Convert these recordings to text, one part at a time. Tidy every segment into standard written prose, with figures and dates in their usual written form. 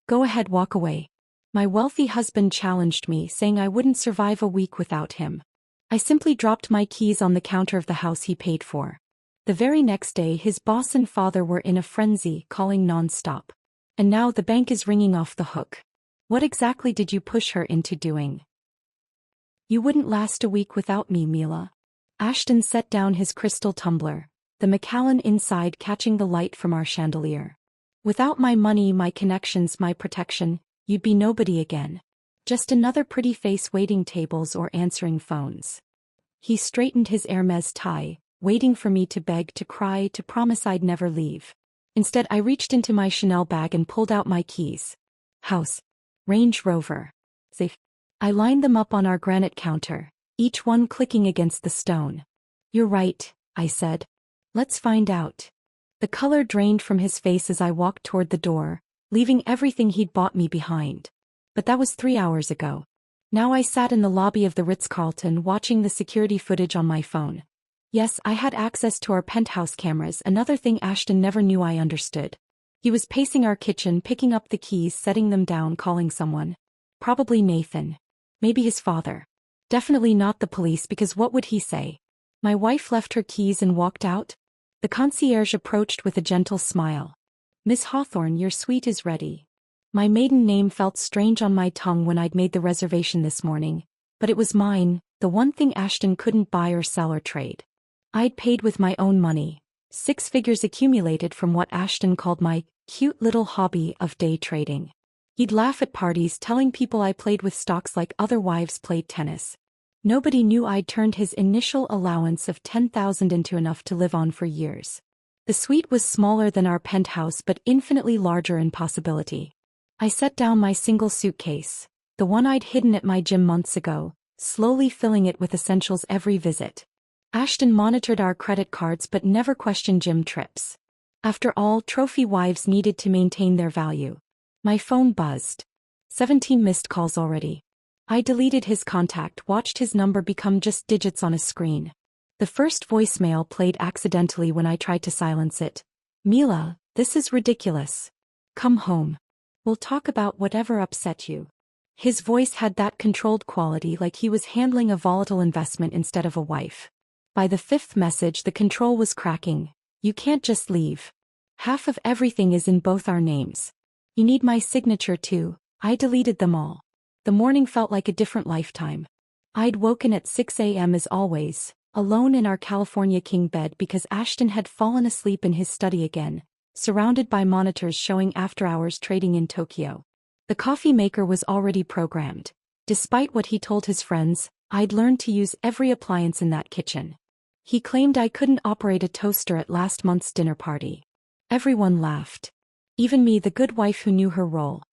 Go ahead, walk away. My wealthy husband challenged me, saying I wouldn't survive a week without him. I simply dropped my keys on the counter of the house he paid for. The very next day his boss and father were in a frenzy, calling non-stop. And now the bank is ringing off the hook. What exactly did you push her into doing? You wouldn't last a week without me, Mila. Ashton set down his crystal tumbler, the Macallan inside catching the light from our chandelier. Without my money, my connections, my protection, you'd be nobody again. Just another pretty face waiting tables or answering phones. He straightened his Hermes tie, waiting for me to beg, to cry, to promise I'd never leave. Instead, I reached into my Chanel bag and pulled out my keys. House. Range Rover. Safe. I lined them up on our granite counter, each one clicking against the stone. You're right, I said. Let's find out. The color drained from his face as I walked toward the door, leaving everything he'd bought me behind. But that was 3 hours ago. Now I sat in the lobby of the Ritz-Carlton watching the security footage on my phone. Yes, I had access to our penthouse cameras, another thing Ashton never knew I understood. He was pacing our kitchen, picking up the keys, setting them down, calling someone. Probably Nathan. Maybe his father. Definitely not the police, because what would he say? My wife left her keys and walked out? The concierge approached with a gentle smile. Miss Hawthorne, your suite is ready. My maiden name felt strange on my tongue when I'd made the reservation this morning, but it was mine, the one thing Ashton couldn't buy or sell or trade. I'd paid with my own money, 6 figures accumulated from what Ashton called my cute little hobby of day trading. He'd laugh at parties telling people I played with stocks like other wives played tennis. Nobody knew I'd turned his initial allowance of $10,000 into enough to live on for years. The suite was smaller than our penthouse but infinitely larger in possibility. I set down my single suitcase, the one I'd hidden at my gym months ago, slowly filling it with essentials every visit. Ashton monitored our credit cards but never questioned gym trips. After all, trophy wives needed to maintain their value. My phone buzzed. 17 missed calls already. I deleted his contact, watched his number become just digits on a screen. The first voicemail played accidentally when I tried to silence it. Mila, this is ridiculous. Come home. We'll talk about whatever upset you. His voice had that controlled quality, like he was handling a volatile investment instead of a wife. By the 5th message, the control was cracking. You can't just leave. Half of everything is in both our names. You need my signature too. I deleted them all. The morning felt like a different lifetime. I'd woken at 6 a.m. as always, alone in our California king bed because Ashton had fallen asleep in his study again, surrounded by monitors showing after-hours trading in Tokyo. The coffee maker was already programmed. Despite what he told his friends, I'd learned to use every appliance in that kitchen. He claimed I couldn't operate a toaster at last month's dinner party. Everyone laughed. Even me, the good wife who knew her role.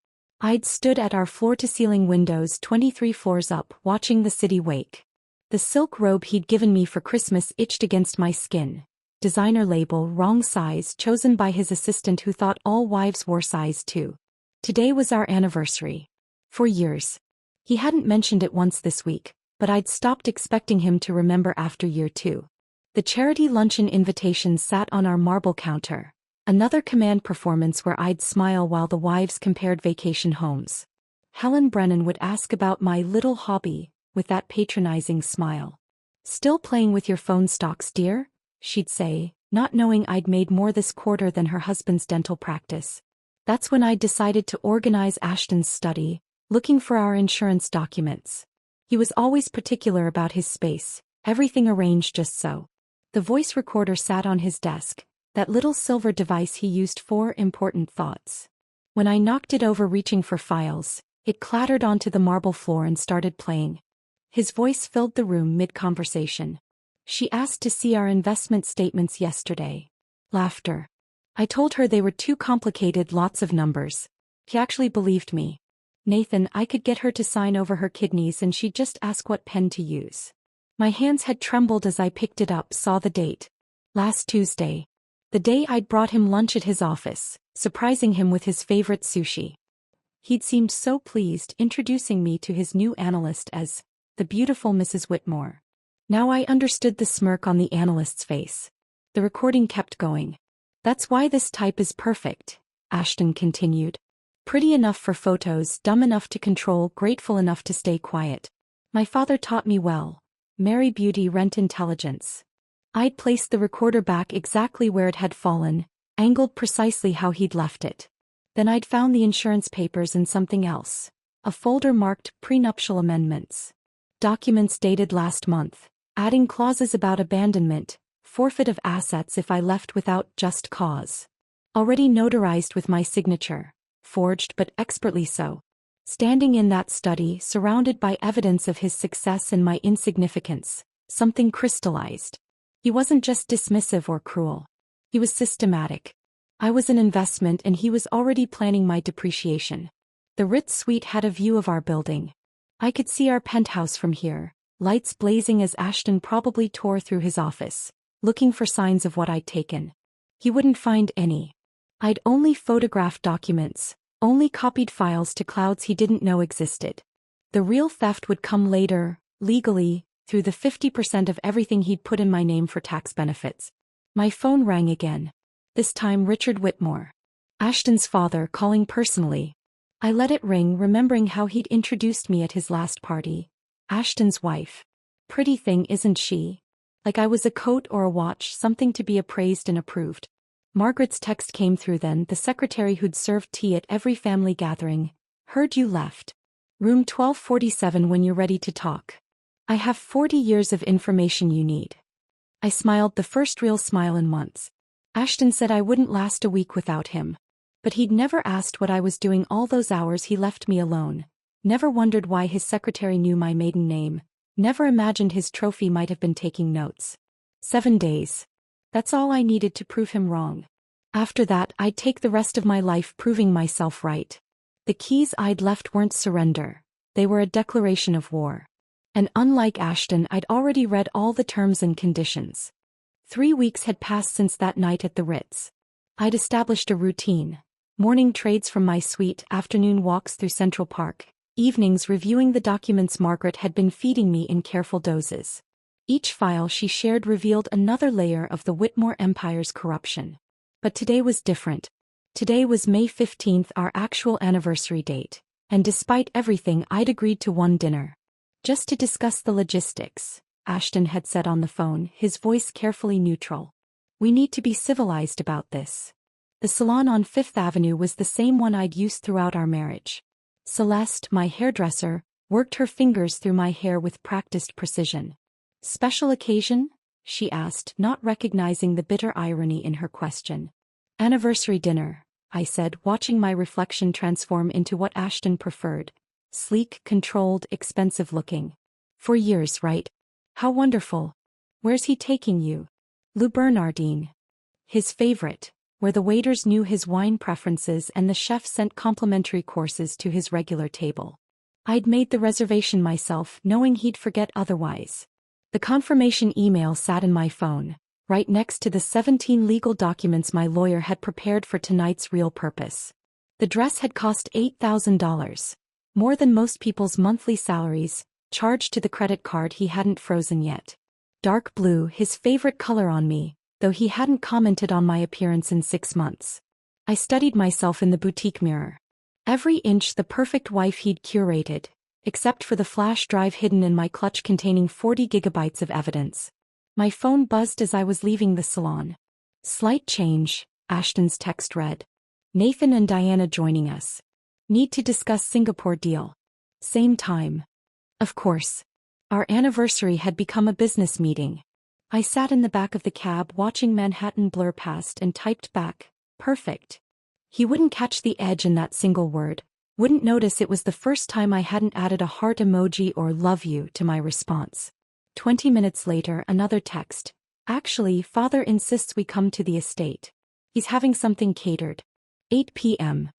I'd stood at our floor-to-ceiling windows 23 floors up, watching the city wake. The silk robe he'd given me for Christmas itched against my skin. Designer label, wrong size, chosen by his assistant who thought all wives wore size 2. Today was our anniversary. For years. He hadn't mentioned it once this week, but I'd stopped expecting him to remember after year 2. The charity luncheon invitation sat on our marble counter. Another command performance where I'd smile while the wives compared vacation homes. Helen Brennan would ask about my little hobby, with that patronizing smile. Still playing with your phone stocks, dear? She'd say, not knowing I'd made more this quarter than her husband's dental practice. That's when I decided to organize Ashton's study, looking for our insurance documents. He was always particular about his space, everything arranged just so. The voice recorder sat on his desk, that little silver device he used for important thoughts. When I knocked it over reaching for files, it clattered onto the marble floor and started playing. His voice filled the room mid-conversation. She asked to see our investment statements yesterday. Laughter. I told her they were too complicated, lots of numbers. He actually believed me. Nathan, I could get her to sign over her kidneys and she'd just ask what pen to use. My hands had trembled as I picked it up, saw the date. Last Tuesday. The day I'd brought him lunch at his office, surprising him with his favorite sushi. He'd seemed so pleased, introducing me to his new analyst as the beautiful Mrs. Whitmore. Now I understood the smirk on the analyst's face. The recording kept going. That's why this type is perfect, Ashton continued. Pretty enough for photos, dumb enough to control, grateful enough to stay quiet. My father taught me well. Marry beauty, rent intelligence. I'd placed the recorder back exactly where it had fallen, angled precisely how he'd left it. Then I'd found the insurance papers and something else. A folder marked prenuptial amendments. Documents dated last month, adding clauses about abandonment, forfeit of assets if I left without just cause. Already notarized with my signature, forged but expertly so. Standing in that study, surrounded by evidence of his success and my insignificance, something crystallized. He wasn't just dismissive or cruel. He was systematic. I was an investment and he was already planning my depreciation. The Ritz suite had a view of our building. I could see our penthouse from here, lights blazing as Ashton probably tore through his office, looking for signs of what I'd taken. He wouldn't find any. I'd only photographed documents, only copied files to clouds he didn't know existed. The real theft would come later, legally, through the 50% of everything he'd put in my name for tax benefits. My phone rang again. This time Richard Whitmore. Ashton's father calling personally. I let it ring, remembering how he'd introduced me at his last party. Ashton's wife. Pretty thing, isn't she? Like I was a coat or a watch, something to be appraised and approved. Margaret's text came through then, the secretary who'd served tea at every family gathering. Heard you left. Room 1247 when you're ready to talk. I have 40 years of information you need. I smiled, the first real smile in months. Ashton said I wouldn't last a week without him. But he'd never asked what I was doing all those hours he left me alone. Never wondered why his secretary knew my maiden name. Never imagined his trophy might have been taking notes. 7 days. That's all I needed to prove him wrong. After that, I'd take the rest of my life proving myself right. The keys I'd left weren't surrender. They were a declaration of war. And unlike Ashton, I'd already read all the terms and conditions. 3 weeks had passed since that night at the Ritz. I'd established a routine. Morning trades from my suite, afternoon walks through Central Park, evenings reviewing the documents Margaret had been feeding me in careful doses. Each file she shared revealed another layer of the Whitmore Empire's corruption. But today was different. Today was May 15th, our actual anniversary date, and despite everything I'd agreed to one dinner. Just to discuss the logistics, Ashton had said on the phone, his voice carefully neutral. We need to be civilized about this. The salon on Fifth Avenue was the same one I'd used throughout our marriage. Celeste, my hairdresser, worked her fingers through my hair with practiced precision. Special occasion? She asked, not recognizing the bitter irony in her question. Anniversary dinner, I said, watching my reflection transform into what Ashton preferred. Sleek, controlled, expensive looking. 4 years, right? How wonderful. Where's he taking you? Le Bernardin. His favorite, where the waiters knew his wine preferences and the chef sent complimentary courses to his regular table. I'd made the reservation myself, knowing he'd forget otherwise. The confirmation email sat in my phone, right next to the 17 legal documents my lawyer had prepared for tonight's real purpose. The dress had cost $8,000, more than most people's monthly salaries, charged to the credit card he hadn't frozen yet. Dark blue, his favorite color on me, though he hadn't commented on my appearance in 6 months. I studied myself in the boutique mirror. Every inch the perfect wife he'd curated, except for the flash drive hidden in my clutch containing 40 gigabytes of evidence. My phone buzzed as I was leaving the salon. Slight change, Ashton's text read. Nathan and Diana joining us. Need to discuss Singapore deal. Same time. Of course. Our anniversary had become a business meeting. I sat in the back of the cab watching Manhattan blur past and typed back, perfect. He wouldn't catch the edge in that single word. Wouldn't notice it was the first time I hadn't added a heart emoji or love you to my response. 20 minutes later, another text. Actually, father insists we come to the estate. He's having something catered. 8 p.m.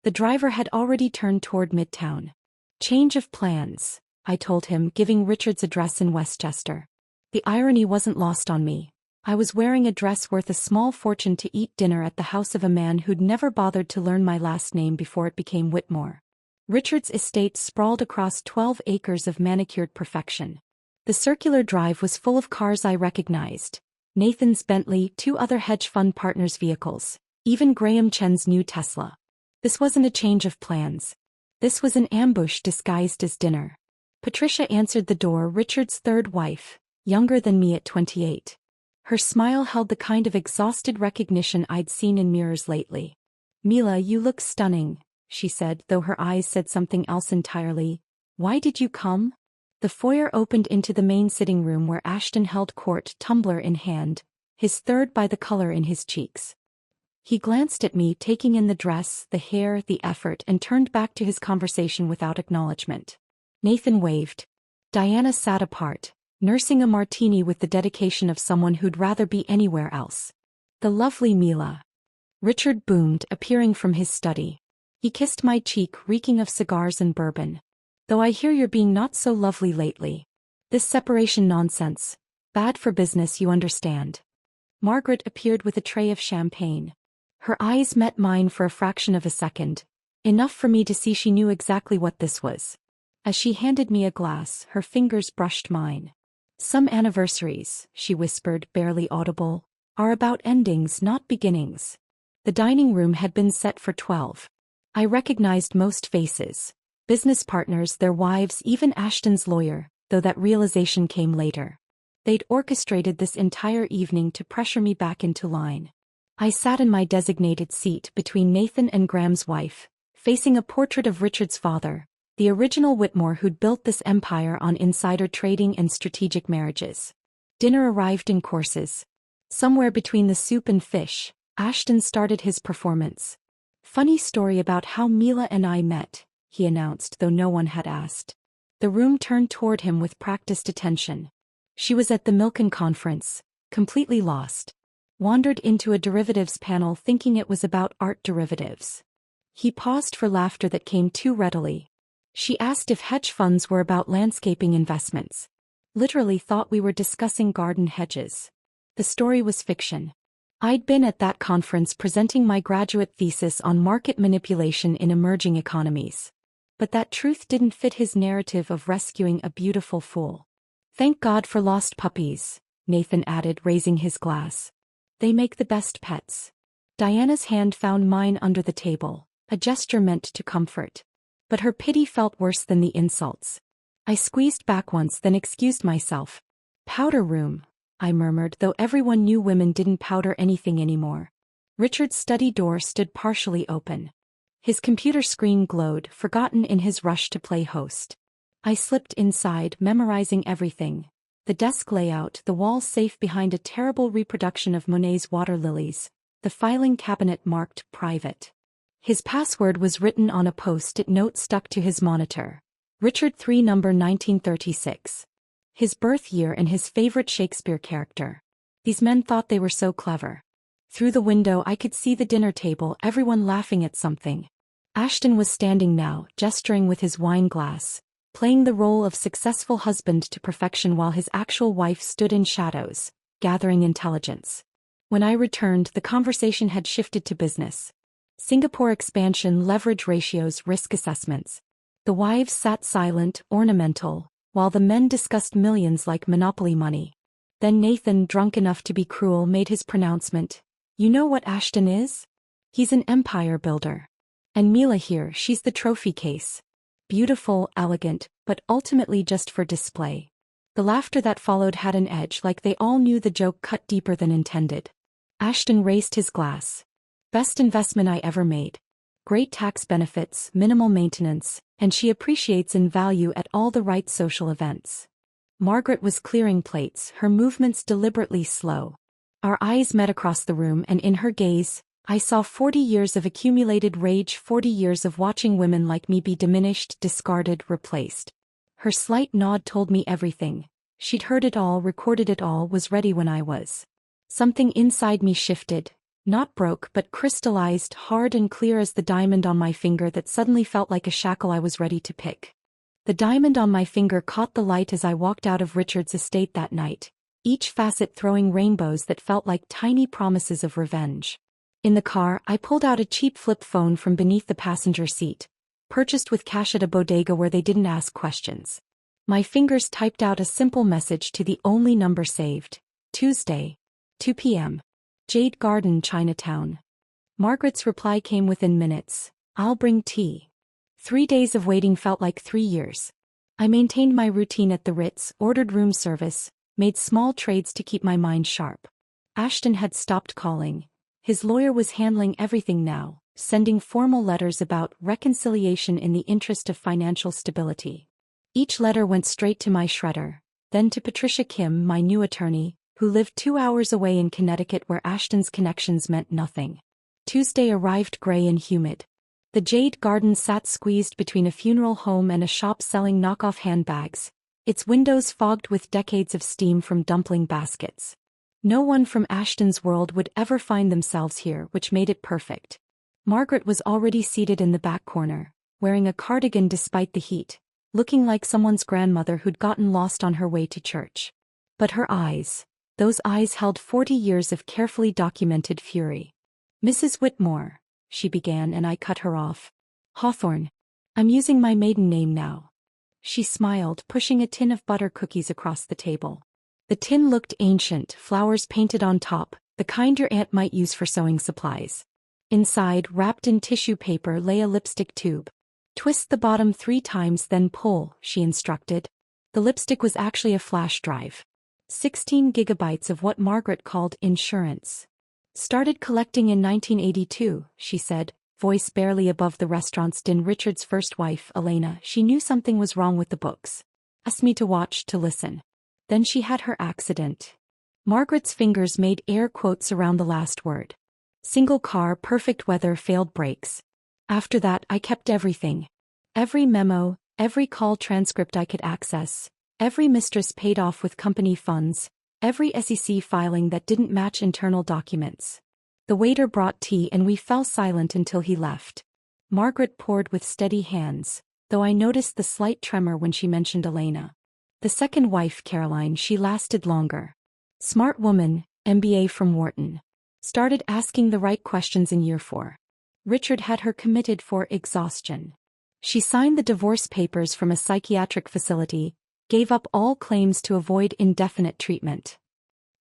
The driver had already turned toward Midtown. Change of plans, I told him, giving Richard's address in Westchester. The irony wasn't lost on me. I was wearing a dress worth a small fortune to eat dinner at the house of a man who'd never bothered to learn my last name before it became Whitmore. Richard's estate sprawled across 12 acres of manicured perfection. The circular drive was full of cars I recognized. Nathan's Bentley, 2 other hedge fund partners' vehicles, even Graham Chen's new Tesla. This wasn't a change of plans. This was an ambush disguised as dinner. Patricia answered the door, Richard's third wife, younger than me at 28. Her smile held the kind of exhausted recognition I'd seen in mirrors lately. "Mila, you look stunning," she said, though her eyes said something else entirely. "Why did you come?" The foyer opened into the main sitting room where Ashton held court, tumbler in hand, his third by the color in his cheeks. He glanced at me, taking in the dress, the hair, the effort, and turned back to his conversation without acknowledgement. Nathan waved. Diana sat apart, nursing a martini with the dedication of someone who'd rather be anywhere else. "The lovely Mila," Richard boomed, appearing from his study. He kissed my cheek, reeking of cigars and bourbon. "Though I hear you're being not so lovely lately. This separation nonsense. Bad for business, you understand." Margaret appeared with a tray of champagne. Her eyes met mine for a fraction of a second, enough for me to see she knew exactly what this was. As she handed me a glass, her fingers brushed mine. "Some anniversaries," she whispered, barely audible, "are about endings, not beginnings." The dining room had been set for 12. I recognized most faces. Business partners, their wives, even Ashton's lawyer, though that realization came later. They'd orchestrated this entire evening to pressure me back into line. I sat in my designated seat between Nathan and Graham's wife, facing a portrait of Richard's father, the original Whitmore who'd built this empire on insider trading and strategic marriages. Dinner arrived in courses. Somewhere between the soup and fish, Ashton started his performance. "Funny story about how Mila and I met," he announced, though no one had asked. The room turned toward him with practiced attention. "She was at the Milken conference, completely lost. Wandered into a derivatives panel thinking it was about art derivatives." He paused for laughter that came too readily. "She asked if hedge funds were about landscaping investments. Literally thought we were discussing garden hedges." The story was fiction. I'd been at that conference presenting my graduate thesis on market manipulation in emerging economies. But that truth didn't fit his narrative of rescuing a beautiful fool. "Thank God for lost puppies," Nathan added, raising his glass. "They make the best pets." Diana's hand found mine under the table, a gesture meant to comfort. But her pity felt worse than the insults. I squeezed back once, then excused myself. "Powder room," I murmured, though everyone knew women didn't powder anything anymore. Richard's study door stood partially open. His computer screen glowed, forgotten in his rush to play host. I slipped inside, memorizing everything. The desk layout, the wall safe behind a terrible reproduction of Monet's water lilies, the filing cabinet marked private. His password was written on a post-it note stuck to his monitor. Richard 3 number 1936. His birth year and his favorite Shakespeare character. These men thought they were so clever. Through the window I could see the dinner table, everyone laughing at something. Ashton was standing now, gesturing with his wine glass, playing the role of successful husband to perfection while his actual wife stood in shadows, gathering intelligence. When I returned, the conversation had shifted to business. Singapore expansion, leverage ratios, risk assessments. The wives sat silent, ornamental, while the men discussed millions like monopoly money. Then Nathan, drunk enough to be cruel, made his pronouncement. "You know what Ashton is? He's an empire builder. And Mila here, she's the trophy case. Beautiful, elegant, but ultimately just for display." The laughter that followed had an edge, like they all knew the joke cut deeper than intended. Ashton raised his glass. "Best investment I ever made. Great tax benefits, minimal maintenance, and she appreciates in value at all the right social events." Margaret was clearing plates, her movements deliberately slow. Our eyes met across the room, and in her gaze, I saw 40 years of accumulated rage, 40 years of watching women like me be diminished, discarded, replaced. Her slight nod told me everything. She'd heard it all, recorded it all, was ready when I was. Something inside me shifted. Not broke, but crystallized, hard and clear as the diamond on my finger that suddenly felt like a shackle I was ready to pick. The diamond on my finger caught the light as I walked out of Richard's estate that night, each facet throwing rainbows that felt like tiny promises of revenge. In the car, I pulled out a cheap flip phone from beneath the passenger seat, purchased with cash at a bodega where they didn't ask questions. My fingers typed out a simple message to the only number saved. Tuesday, 2 p.m. Jade Garden, Chinatown. Margaret's reply came within minutes. I'll bring tea. 3 days of waiting felt like 3 years. I maintained my routine at the Ritz, ordered room service, made small trades to keep my mind sharp. Ashton had stopped calling. His lawyer was handling everything now, sending formal letters about reconciliation in the interest of financial stability. Each letter went straight to my shredder, then to Patricia Kim, my new attorney, who lived 2 hours away in Connecticut where Ashton's connections meant nothing. Tuesday arrived gray and humid. The Jade Garden sat squeezed between a funeral home and a shop selling knockoff handbags, its windows fogged with decades of steam from dumpling baskets. No one from Ashton's world would ever find themselves here, which made it perfect. Margaret was already seated in the back corner, wearing a cardigan despite the heat, looking like someone's grandmother who'd gotten lost on her way to church. But her eyes, those eyes held 40 years of carefully documented fury. "Mrs. Whitmore," she began, and I cut her off. "Hawthorne. I'm using my maiden name now." She smiled, pushing a tin of butter cookies across the table. The tin looked ancient, flowers painted on top, the kind your aunt might use for sewing supplies. Inside, wrapped in tissue paper, lay a lipstick tube. "Twist the bottom 3 times, then pull," she instructed. The lipstick was actually a flash drive. 16 gigabytes of what Margaret called insurance. "Started collecting in 1982, she said, voice barely above the restaurant's din. "Richard's first wife, Elena, she knew something was wrong with the books. Asked me to watch, to listen. Then she had her accident." Margaret's fingers made air quotes around the last word. "Single car, perfect weather, failed brakes. After that I kept everything. Every memo, every call transcript I could access, every mistress paid off with company funds, every SEC filing that didn't match internal documents." The waiter brought tea and we fell silent until he left. Margaret poured with steady hands, though I noticed the slight tremor when she mentioned Elena. The second wife, Caroline, she lasted longer. Smart woman, MBA from Wharton. Started asking the right questions in year 4. Richard had her committed for exhaustion. She signed the divorce papers from a psychiatric facility, gave up all claims to avoid indefinite treatment.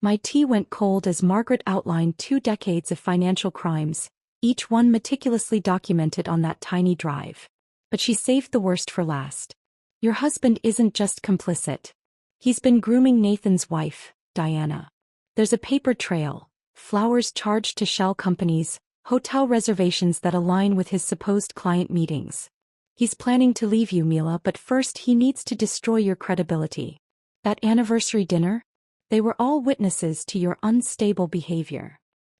My tea went cold as Margaret outlined 2 decades of financial crimes, each one meticulously documented on that tiny drive. But she saved the worst for last. "Your husband isn't just complicit. He's been grooming Nathan's wife, Diana. There's a paper trail, flowers charged to shell companies, hotel reservations that align with his supposed client meetings. He's planning to leave you, Mila, but first he needs to destroy your credibility. That anniversary dinner? They were all witnesses to your unstable behavior.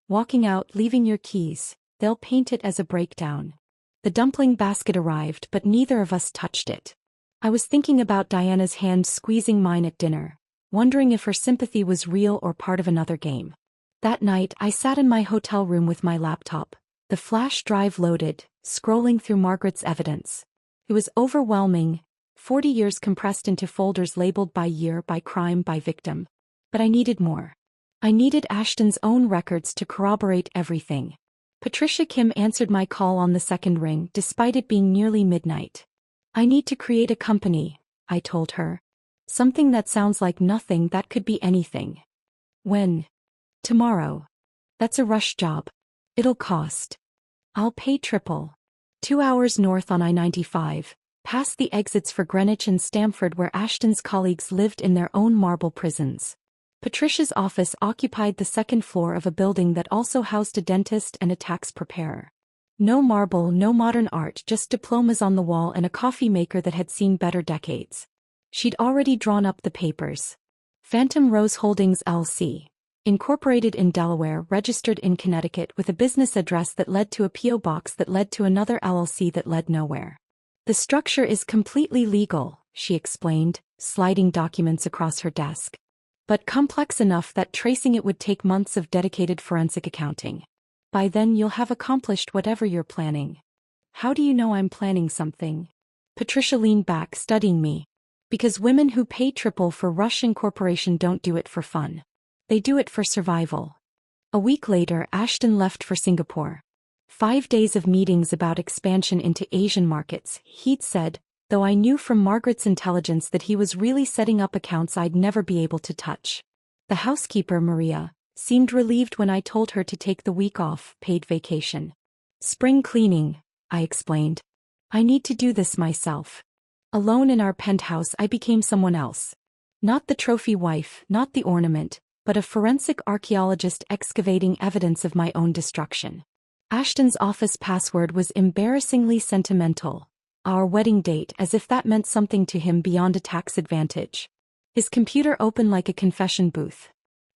Walking out, leaving your keys, they'll paint it as a breakdown." The dumpling basket arrived, but neither of us touched it. I was thinking about Diana's hand squeezing mine at dinner, wondering if her sympathy was real or part of another game. That night, I sat in my hotel room with my laptop, the flash drive loaded, scrolling through Margaret's evidence. It was overwhelming, 40 years compressed into folders labeled by year, by crime, by victim. But I needed more. I needed Ashton's own records to corroborate everything. Patricia Kim answered my call on the second ring, despite it being nearly midnight. "I need to create a company," I told her. "Something that sounds like nothing, that could be anything." "When?" "Tomorrow. That's a rush job. It'll cost. I'll pay triple. 2 hours north on I-95, past the exits for Greenwich and Stamford where Ashton's colleagues lived in their own marble prisons. Patricia's office occupied the second floor of a building that also housed a dentist and a tax preparer. No marble, no modern art, just diplomas on the wall and a coffee maker that had seen better decades. She'd already drawn up the papers. Phantom Rose Holdings LC. Incorporated in Delaware, registered in Connecticut with a business address that led to a P.O. box that led to another LLC that led nowhere. "The structure is completely legal," she explained, sliding documents across her desk. "But complex enough that tracing it would take months of dedicated forensic accounting. By then you'll have accomplished whatever you're planning." "How do you know I'm planning something?" Patricia leaned back, studying me. "Because women who pay triple for Rush Incorporation don't do it for fun. They do it for survival." A week later, Ashton left for Singapore. 5 days of meetings about expansion into Asian markets, he'd said, though I knew from Margaret's intelligence that he was really setting up accounts I'd never be able to touch. The housekeeper, Maria, seemed relieved when I told her to take the week off, paid vacation. "Spring cleaning," I explained. I need to do this myself. Alone in our penthouse, I became someone else. Not the trophy wife, not the ornament, but a forensic archaeologist excavating evidence of my own destruction. Ashton's office password was embarrassingly sentimental. Our wedding date, as if that meant something to him beyond a tax advantage. His computer opened like a confession booth.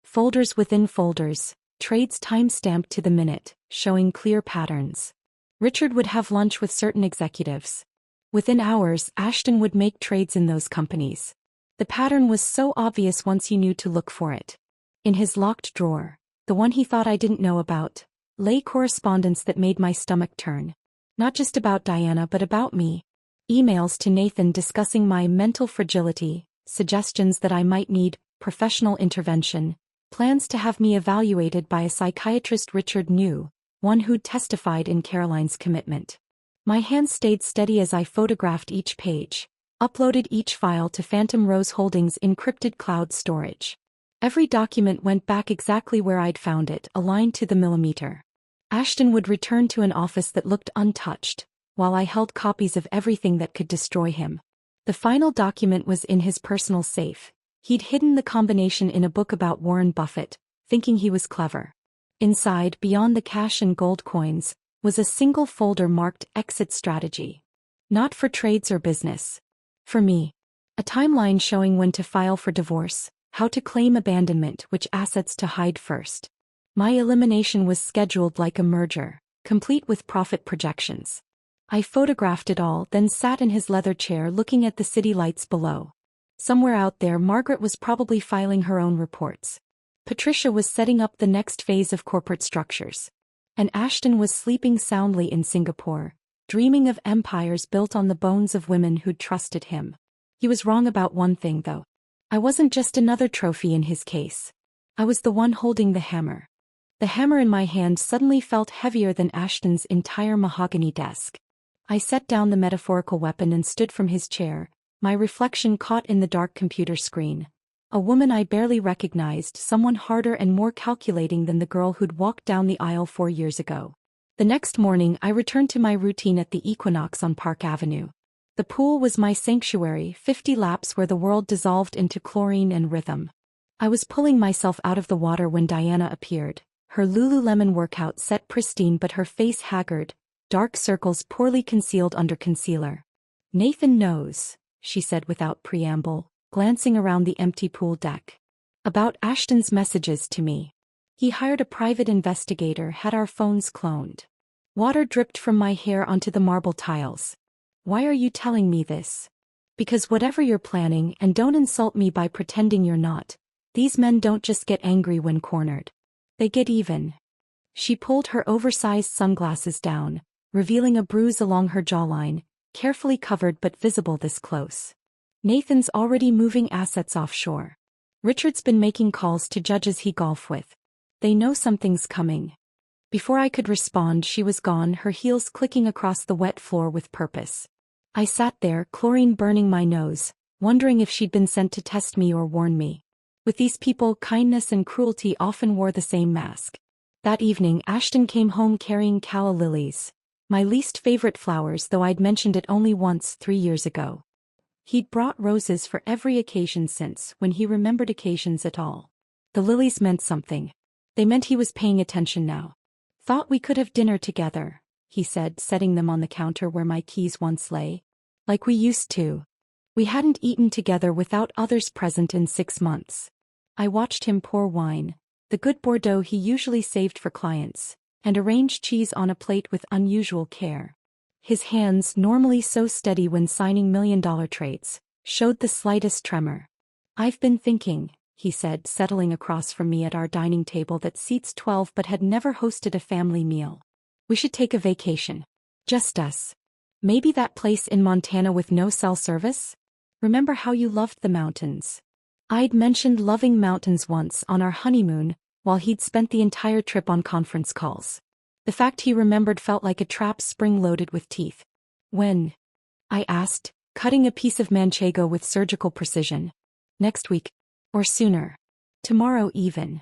Folders within folders, trades time-stamped to the minute, showing clear patterns. Richard would have lunch with certain executives. Within hours, Ashton would make trades in those companies. The pattern was so obvious once you knew to look for it. In his locked drawer, the one he thought I didn't know about, lay correspondence that made my stomach turn. Not just about Diana but about me. Emails to Nathan discussing my mental fragility, suggestions that I might need professional intervention, plans to have me evaluated by a psychiatrist Richard knew, one who'd testified in Caroline's commitment. My hands stayed steady as I photographed each page, uploaded each file to Phantom Rose Holdings' encrypted cloud storage. Every document went back exactly where I'd found it, aligned to the millimeter. Ashton would return to an office that looked untouched, while I held copies of everything that could destroy him. The final document was in his personal safe. He'd hidden the combination in a book about Warren Buffett, thinking he was clever. Inside, beyond the cash and gold coins, was a single folder marked Exit Strategy. Not for trades or business. For me. A timeline showing when to file for divorce, how to claim abandonment, which assets to hide first. My elimination was scheduled like a merger, complete with profit projections. I photographed it all, then sat in his leather chair looking at the city lights below. Somewhere out there, Margaret was probably filing her own reports. Patricia was setting up the next phase of corporate structures. And Ashton was sleeping soundly in Singapore, dreaming of empires built on the bones of women who'd trusted him. He was wrong about one thing, though. I wasn't just another trophy in his case. I was the one holding the hammer. The hammer in my hand suddenly felt heavier than Ashton's entire mahogany desk. I set down the metaphorical weapon and stood from his chair, my reflection caught in the dark computer screen. A woman I barely recognized, someone harder and more calculating than the girl who'd walked down the aisle 4 years ago. The next morning, I returned to my routine at the Equinox on Park Avenue. The pool was my sanctuary, 50 laps where the world dissolved into chlorine and rhythm. I was pulling myself out of the water when Diana appeared, her Lululemon workout set pristine but her face haggard, dark circles poorly concealed under concealer. "Nathan knows," she said without preamble, glancing around the empty pool deck. "About Ashton's messages to me. He hired a private investigator, had our phones cloned." Water dripped from my hair onto the marble tiles. "Why are you telling me this?" "Because whatever you're planning, and don't insult me by pretending you're not, these men don't just get angry when cornered. They get even." She pulled her oversized sunglasses down, revealing a bruise along her jawline, carefully covered but visible this close. "Nathan's already moving assets offshore. Richard's been making calls to judges he golf with. They know something's coming." Before I could respond, she was gone, her heels clicking across the wet floor with purpose. I sat there, chlorine burning my nose, wondering if she'd been sent to test me or warn me. With these people, kindness and cruelty often wore the same mask. That evening, Ashton came home carrying calla lilies. My least favorite flowers, though I'd mentioned it only once 3 years ago. He'd brought roses for every occasion since, when he remembered occasions at all. The lilies meant something. They meant he was paying attention now. "Thought we could have dinner together," he said, setting them on the counter where my keys once lay. "Like we used to." We hadn't eaten together without others present in 6 months. I watched him pour wine, the good Bordeaux he usually saved for clients, and arrange cheese on a plate with unusual care. His hands, normally so steady when signing million-dollar trades, showed the slightest tremor. "I've been thinking," he said, settling across from me at our dining table that seats 12 but had never hosted a family meal. "We should take a vacation. Just us. Maybe that place in Montana with no cell service? Remember how you loved the mountains?" I'd mentioned loving mountains once on our honeymoon, while he'd spent the entire trip on conference calls. The fact he remembered felt like a trap spring-loaded with teeth. "When?" I asked, cutting a piece of manchego with surgical precision. "Next week. Or sooner. Tomorrow even."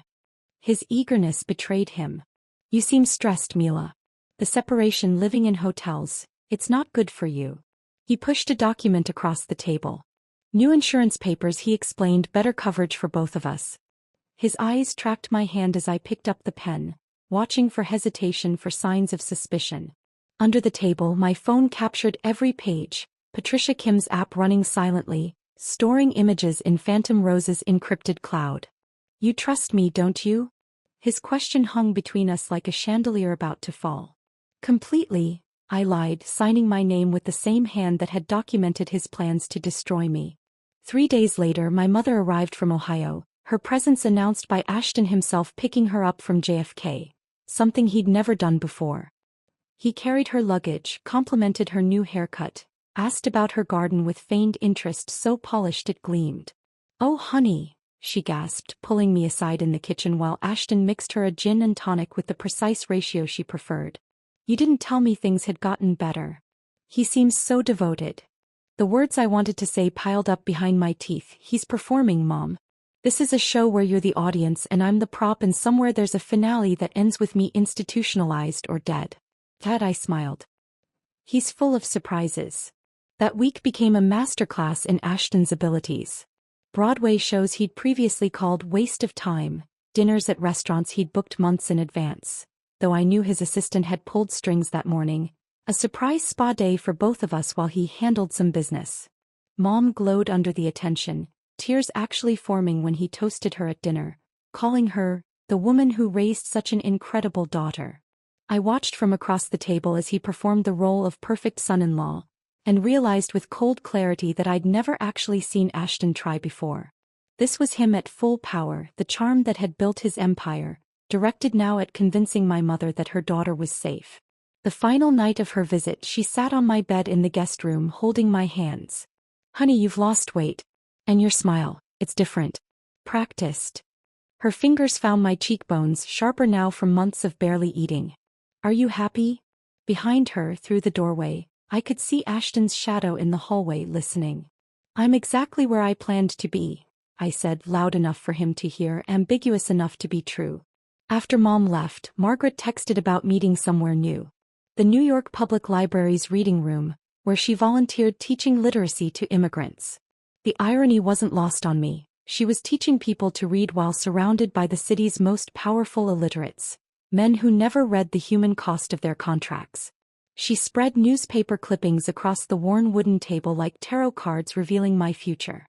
His eagerness betrayed him. "You seem stressed, Mila." The separation living in hotels, it's not good for you. He pushed a document across the table. New insurance papers, he explained, better coverage for both of us. His eyes tracked my hand as I picked up the pen, watching for hesitation, for signs of suspicion. Under the table, my phone captured every page, Patricia Kim's app running silently, storing images in Phantom Rose's encrypted cloud. You trust me, don't you? His question hung between us like a chandelier about to fall. Completely, I lied, signing my name with the same hand that had documented his plans to destroy me. 3 days later, my mother arrived from Ohio, her presence announced by Ashton himself picking her up from JFK, something he'd never done before. He carried her luggage, complimented her new haircut, asked about her garden with feigned interest so polished it gleamed. "Oh honey," she gasped, pulling me aside in the kitchen while Ashton mixed her a gin and tonic with the precise ratio she preferred. "You didn't tell me things had gotten better." "He seems so devoted." The words I wanted to say piled up behind my teeth. "He's performing, Mom. This is a show where you're the audience and I'm the prop, and somewhere there's a finale that ends with me institutionalized or dead." Dad, I smiled. "He's full of surprises." That week became a masterclass in Ashton's abilities. Broadway shows he'd previously called waste of time, dinners at restaurants he'd booked months in advance, though I knew his assistant had pulled strings that morning, a surprise spa day for both of us while he handled some business. Mom glowed under the attention, tears actually forming when he toasted her at dinner, calling her the woman who raised such an incredible daughter. I watched from across the table as he performed the role of perfect son-in-law, and realized with cold clarity that I'd never actually seen Ashton try before. This was him at full power, the charm that had built his empire, directed now at convincing my mother that her daughter was safe. The final night of her visit, she sat on my bed in the guest room holding my hands. "Honey, you've lost weight. And your smile, it's different. Practiced." Her fingers found my cheekbones, sharper now from months of barely eating. "Are you happy?" Behind her, through the doorway, I could see Ashton's shadow in the hallway, listening. "I'm exactly where I planned to be," I said, loud enough for him to hear, ambiguous enough to be true. After Mom left, Margaret texted about meeting somewhere new. The New York Public Library's reading room, where she volunteered teaching literacy to immigrants. The irony wasn't lost on me. She was teaching people to read while surrounded by the city's most powerful illiterates, men who never read the human cost of their contracts. She spread newspaper clippings across the worn wooden table like tarot cards revealing my future.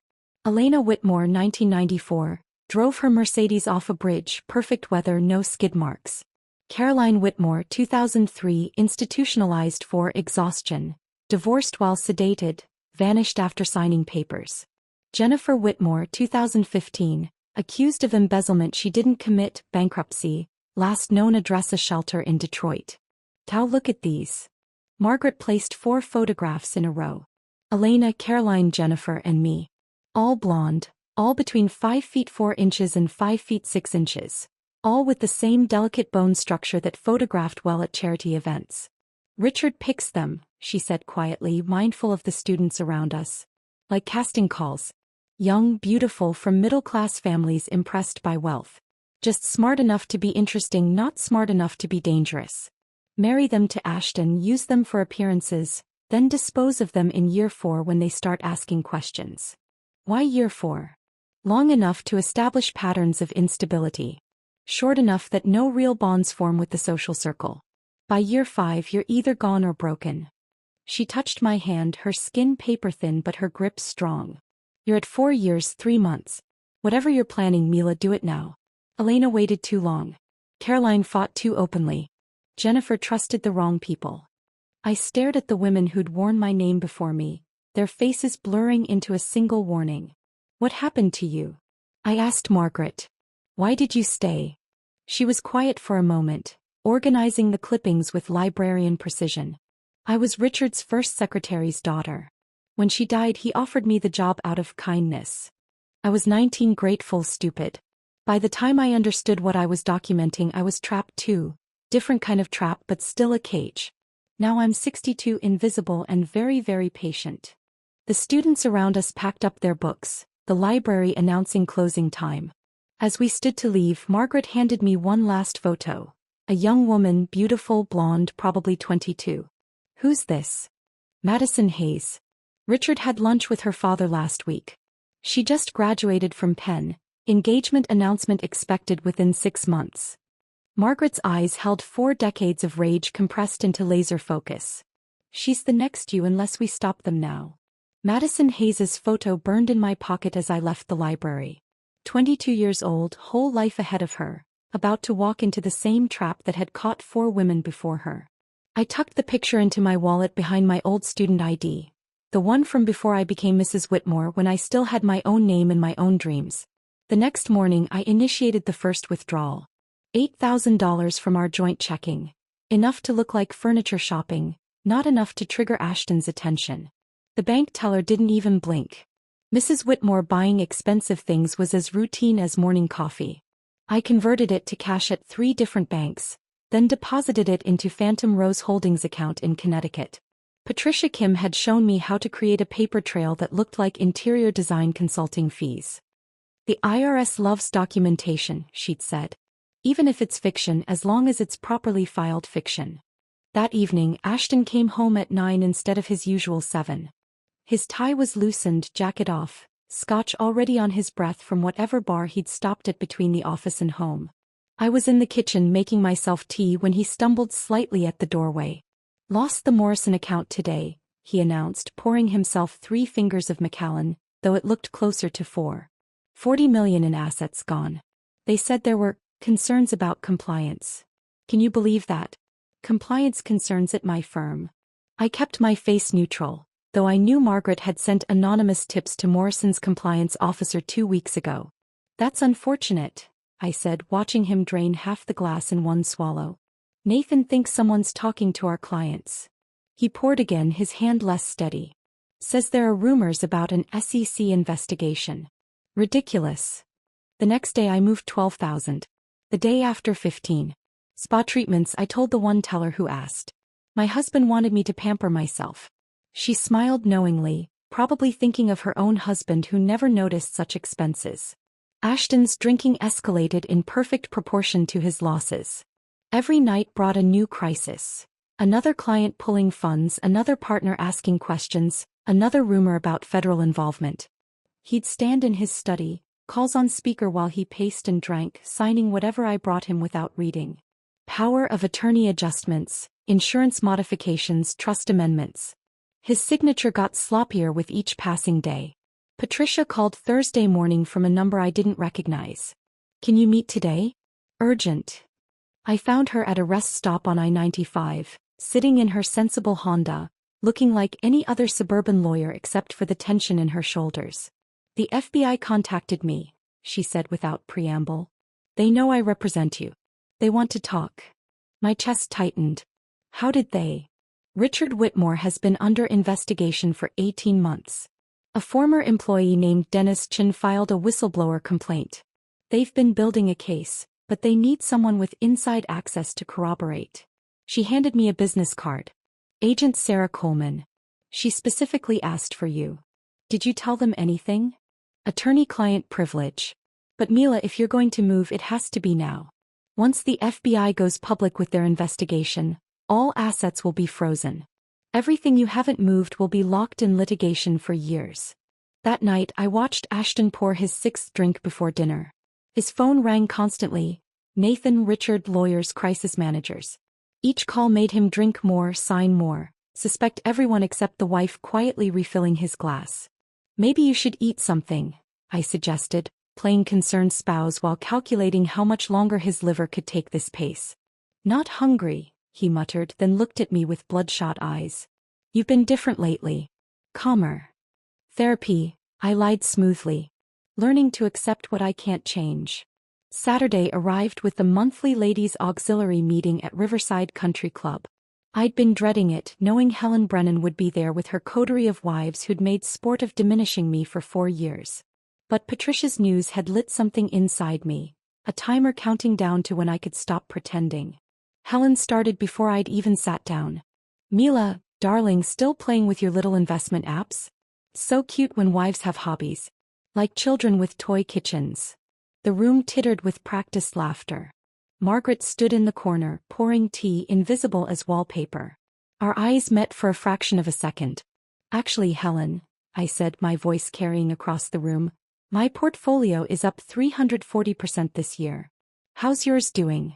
Elena Whitmore, 1994, drove her Mercedes off a bridge, perfect weather, no skid marks. Caroline Whitmore, 2003, institutionalized for exhaustion, divorced while sedated, vanished after signing papers. Jennifer Whitmore, 2015, accused of embezzlement she didn't commit, bankruptcy, last known address a shelter in Detroit. "Tao, look at these." Margaret placed 4 photographs in a row. Elena, Caroline, Jennifer, and me. All blonde, all between 5 feet 4 inches and 5 feet 6 inches. All with the same delicate bone structure that photographed well at charity events. "Richard picks them," she said quietly, mindful of the students around us. "Like casting calls. Young, beautiful, from middle-class families impressed by wealth. Just smart enough to be interesting, not smart enough to be dangerous. Marry them to Ashton, use them for appearances, then dispose of them in year 4 when they start asking questions." Why year 4? Long enough to establish patterns of instability. Short enough that no real bonds form with the social circle. By year 5 you're either gone or broken. She touched my hand, her skin paper-thin but her grip strong. "You're at 4 years, 3 months. Whatever you're planning, Mila, do it now." Elena waited too long. Caroline fought too openly. Jennifer trusted the wrong people. I stared at the women who'd worn my name before me, their faces blurring into a single warning. "What happened to you?" I asked Margaret. "Why did you stay?" She was quiet for a moment, organizing the clippings with librarian precision. "I was Richard's first secretary's daughter. When she died, he offered me the job out of kindness. I was 19, grateful, stupid. By the time I understood what I was documenting, I was trapped too. Different kind of trap, but still a cage. Now I'm 62, invisible and very, very patient." The students around us packed up their books, the library announcing closing time. As we stood to leave, Margaret handed me one last photo. A A young woman, beautiful, blonde, probably 22. Who's this? Madison Hayes. Richard had lunch with her father last week. She just graduated from Penn. Engagement announcement expected within 6 months. Margaret's eyes held 4 decades of rage compressed into laser focus. She's the next you unless we stop them now. Madison Hayes's photo burned in my pocket as I left the library. 22 years old, whole life ahead of her, about to walk into the same trap that had caught 4 women before her. I tucked the picture into my wallet behind my old student ID. The one from before I became Mrs. Whitmore, when I still had my own name and my own dreams. The next morning I initiated the first withdrawal. $8,000 from our joint checking. Enough to look like furniture shopping, not enough to trigger Ashton's attention. The bank teller didn't even blink. Mrs. Whitmore buying expensive things was as routine as morning coffee. I converted it to cash at 3 different banks, then deposited it into Phantom Rose Holdings account in Connecticut. Patricia Kim had shown me how to create a paper trail that looked like interior design consulting fees. The IRS loves documentation, she'd said. Even if it's fiction, as long as it's properly filed fiction. That evening, Ashton came home at 9 instead of his usual 7. His tie was loosened, jacket off, scotch already on his breath from whatever bar he'd stopped at between the office and home. I was in the kitchen making myself tea when he stumbled slightly at the doorway. Lost the Morrison account today, he announced, pouring himself 3 fingers of Macallan, though it looked closer to 4. 40 million in assets gone. They said there were concerns about compliance. Can you believe that? Compliance concerns at my firm. I kept my face neutral, though I knew Margaret had sent anonymous tips to Morrison's compliance officer 2 weeks ago. That's unfortunate, I said, watching him drain half the glass in one swallow. Nathan thinks someone's talking to our clients. He poured again, his hand less steady. Says there are rumors about an SEC investigation. Ridiculous. The next day I moved 12,000. The day after 15. Spa treatments, I told the one teller who asked. My husband wanted me to pamper myself. She smiled knowingly, probably thinking of her own husband who never noticed such expenses. Ashton's drinking escalated in perfect proportion to his losses. Every night brought a new crisis. Another client pulling funds, another partner asking questions, another rumor about federal involvement. He'd stand in his study, calls on speaker while he paced and drank, signing whatever I brought him without reading. Power of attorney adjustments, insurance modifications, trust amendments. His signature got sloppier with each passing day. Patricia called Thursday morning from a number I didn't recognize. Can you meet today? Urgent. I found her at a rest stop on I-95, sitting in her sensible Honda, looking like any other suburban lawyer except for the tension in her shoulders. The FBI contacted me, she said without preamble. They know I represent you. They want to talk. My chest tightened. How did they? Richard Whitmore has been under investigation for 18 months. A former employee named Dennis Chin filed a whistleblower complaint. They've been building a case, but they need someone with inside access to corroborate. She handed me a business card. Agent Sarah Coleman. She specifically asked for you. Did you tell them anything? Attorney-client privilege. But Mila, if you're going to move, it has to be now. Once the FBI goes public with their investigation, all assets will be frozen. Everything you haven't moved will be locked in litigation for years. That night I watched Ashton pour his 6th drink before dinner. His phone rang constantly. Nathan, Richard, lawyers, crisis managers. Each call made him drink more, sign more, suspect everyone except the wife, quietly refilling his glass. Maybe you should eat something, I suggested, playing concerned spouse while calculating how much longer his liver could take this pace. Not hungry, he muttered, then looked at me with bloodshot eyes. You've been different lately. Calmer. Therapy, I lied smoothly. Learning to accept what I can't change. Saturday arrived with the monthly ladies' auxiliary meeting at Riverside Country Club. I'd been dreading it, knowing Helen Brennan would be there with her coterie of wives who'd made sport of diminishing me for 4 years. But Patricia's news had lit something inside me, a timer counting down to when I could stop pretending. Helen started before I'd even sat down. Mila, darling, still playing with your little investment apps? So cute when wives have hobbies. Like children with toy kitchens. The room tittered with practiced laughter. Margaret stood in the corner, pouring tea invisible as wallpaper. Our eyes met for a fraction of a second. Actually, Helen, I said, my voice carrying across the room, my portfolio is up 340% this year. How's yours doing?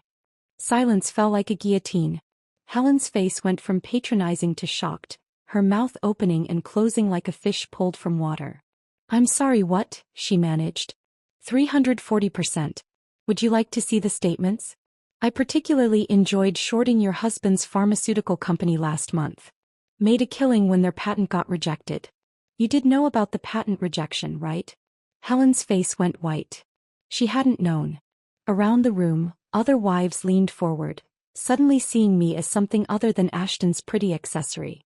Silence fell like a guillotine. Helen's face went from patronizing to shocked, her mouth opening and closing like a fish pulled from water. I'm sorry, what? She managed. 340%. Would you like to see the statements? I particularly enjoyed shorting your husband's pharmaceutical company last month. Made a killing when their patent got rejected. You did know about the patent rejection, right? Helen's face went white. She hadn't known. Around the room, other wives leaned forward, suddenly seeing me as something other than Ashton's pretty accessory.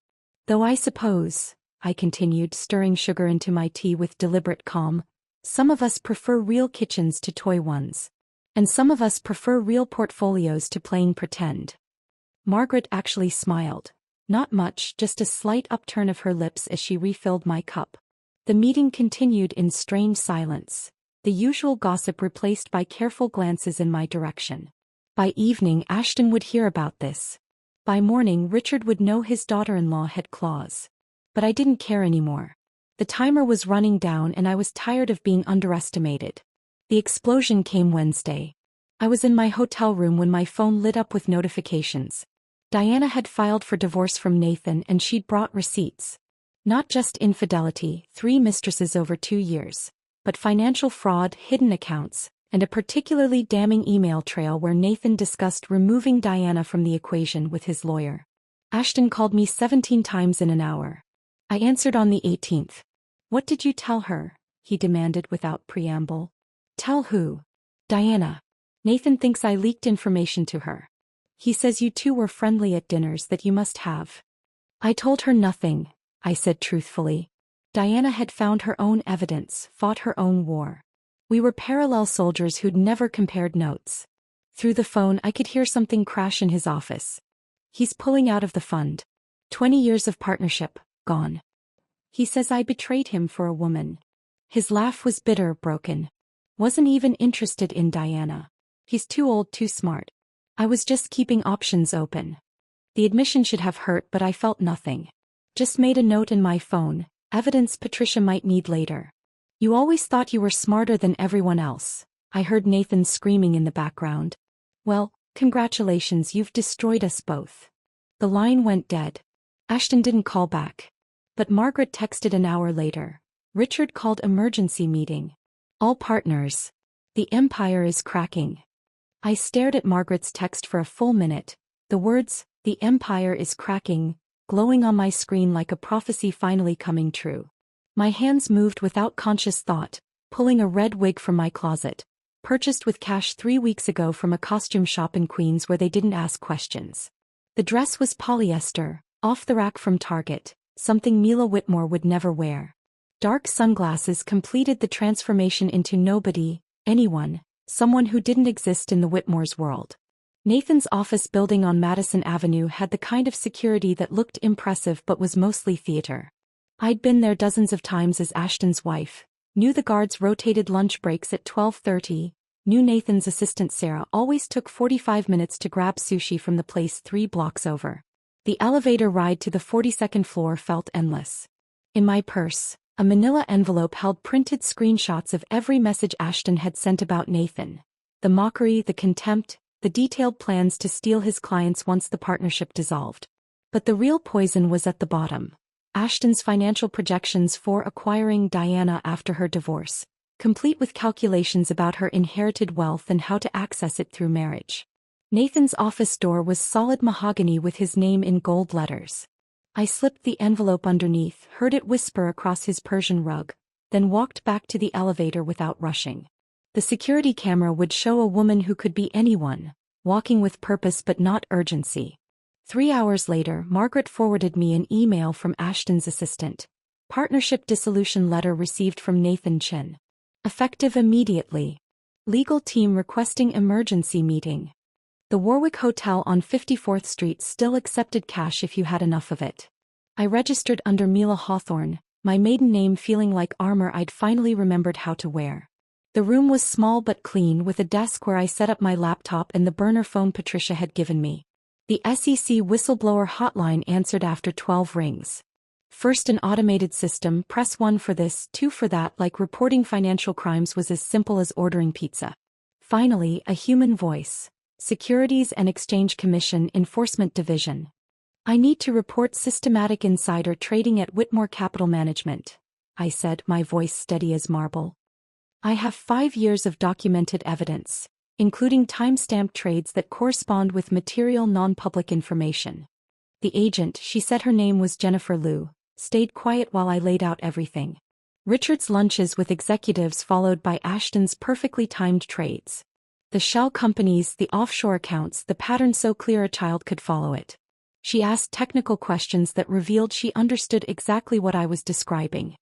Though I suppose, I continued, stirring sugar into my tea with deliberate calm, some of us prefer real kitchens to toy ones. And some of us prefer real portfolios to plain pretend. Margaret actually smiled. Not much, just a slight upturn of her lips as she refilled my cup. The meeting continued in strange silence, the usual gossip replaced by careful glances in my direction. By evening, Ashton would hear about this. By morning, Richard would know his daughter-in-law had claws. But I didn't care anymore. The timer was running down and I was tired of being underestimated. The explosion came Wednesday. I was in my hotel room when my phone lit up with notifications. Diana had filed for divorce from Nathan and she'd brought receipts. Not just infidelity, 3 mistresses over 2 years, but financial fraud, hidden accounts, and a particularly damning email trail where Nathan discussed removing Diana from the equation with his lawyer. Ashton called me 17 times in an hour. I answered on the 18th. What did you tell her? He demanded without preamble. Tell who? Diana. Nathan thinks I leaked information to her. He says you two were friendly at dinners that you must have. I told her nothing, I said truthfully. Diana had found her own evidence, fought her own war. We were parallel soldiers who'd never compared notes. Through the phone I could hear something crash in his office. He's pulling out of the fund. 20 years of partnership, gone. He says I betrayed him for a woman. His laugh was bitter, broken. Wasn't even interested in Diana. He's too old, too smart. I was just keeping options open. The admission should have hurt, but I felt nothing. Just made a note in my phone, evidence Patricia might need later. You always thought you were smarter than everyone else, I heard Nathan screaming in the background. Well, congratulations, you've destroyed us both. The line went dead. Ashton didn't call back. But Margaret texted an hour later. Richard called emergency meeting. All partners. The empire is cracking. I stared at Margaret's text for a full minute, the words, "The empire is cracking," glowing on my screen like a prophecy finally coming true. My hands moved without conscious thought, pulling a red wig from my closet, purchased with cash 3 weeks ago from a costume shop in Queens where they didn't ask questions. The dress was polyester, off the rack from Target, something Mila Whitmore would never wear. Dark sunglasses completed the transformation into nobody, anyone, someone who didn't exist in the Whitmore's world. Nathan's office building on Madison Avenue had the kind of security that looked impressive but was mostly theater. I'd been there dozens of times as Ashton's wife, knew the guards rotated lunch breaks at 12:30, knew Nathan's assistant Sarah always took 45 minutes to grab sushi from the place 3 blocks over. The elevator ride to the 42nd floor felt endless. In my purse, a manila envelope held printed screenshots of every message Ashton had sent about Nathan. The mockery, the contempt, the detailed plans to steal his clients once the partnership dissolved. But the real poison was at the bottom. Ashton's financial projections for acquiring Diana after her divorce, complete with calculations about her inherited wealth and how to access it through marriage. Nathan's office door was solid mahogany with his name in gold letters. I slipped the envelope underneath, heard it whisper across his Persian rug, then walked back to the elevator without rushing. The security camera would show a woman who could be anyone, walking with purpose but not urgency. 3 hours later, Margaret forwarded me an email from Ashton's assistant. Partnership dissolution letter received from Nathan Chin. Effective immediately. Legal team requesting emergency meeting. The Warwick Hotel on 54th Street still accepted cash if you had enough of it. I registered under Mila Hawthorne, my maiden name feeling like armor I'd finally remembered how to wear. The room was small but clean, with a desk where I set up my laptop and the burner phone Patricia had given me. The SEC whistleblower hotline answered after 12 rings. First, an automated system, press 1 for this, 2 for that, like reporting financial crimes was as simple as ordering pizza. Finally, a human voice. Securities and Exchange Commission Enforcement Division. I need to report systematic insider trading at Whitmore Capital Management, I said, my voice steady as marble. I have 5 years of documented evidence, including time-stamped trades that correspond with material non-public information. The agent, she said her name was Jennifer Liu, stayed quiet while I laid out everything. Richard's lunches with executives followed by Ashton's perfectly timed trades. The shell companies, the offshore accounts, the pattern so clear a child could follow it. She asked technical questions that revealed she understood exactly what I was describing.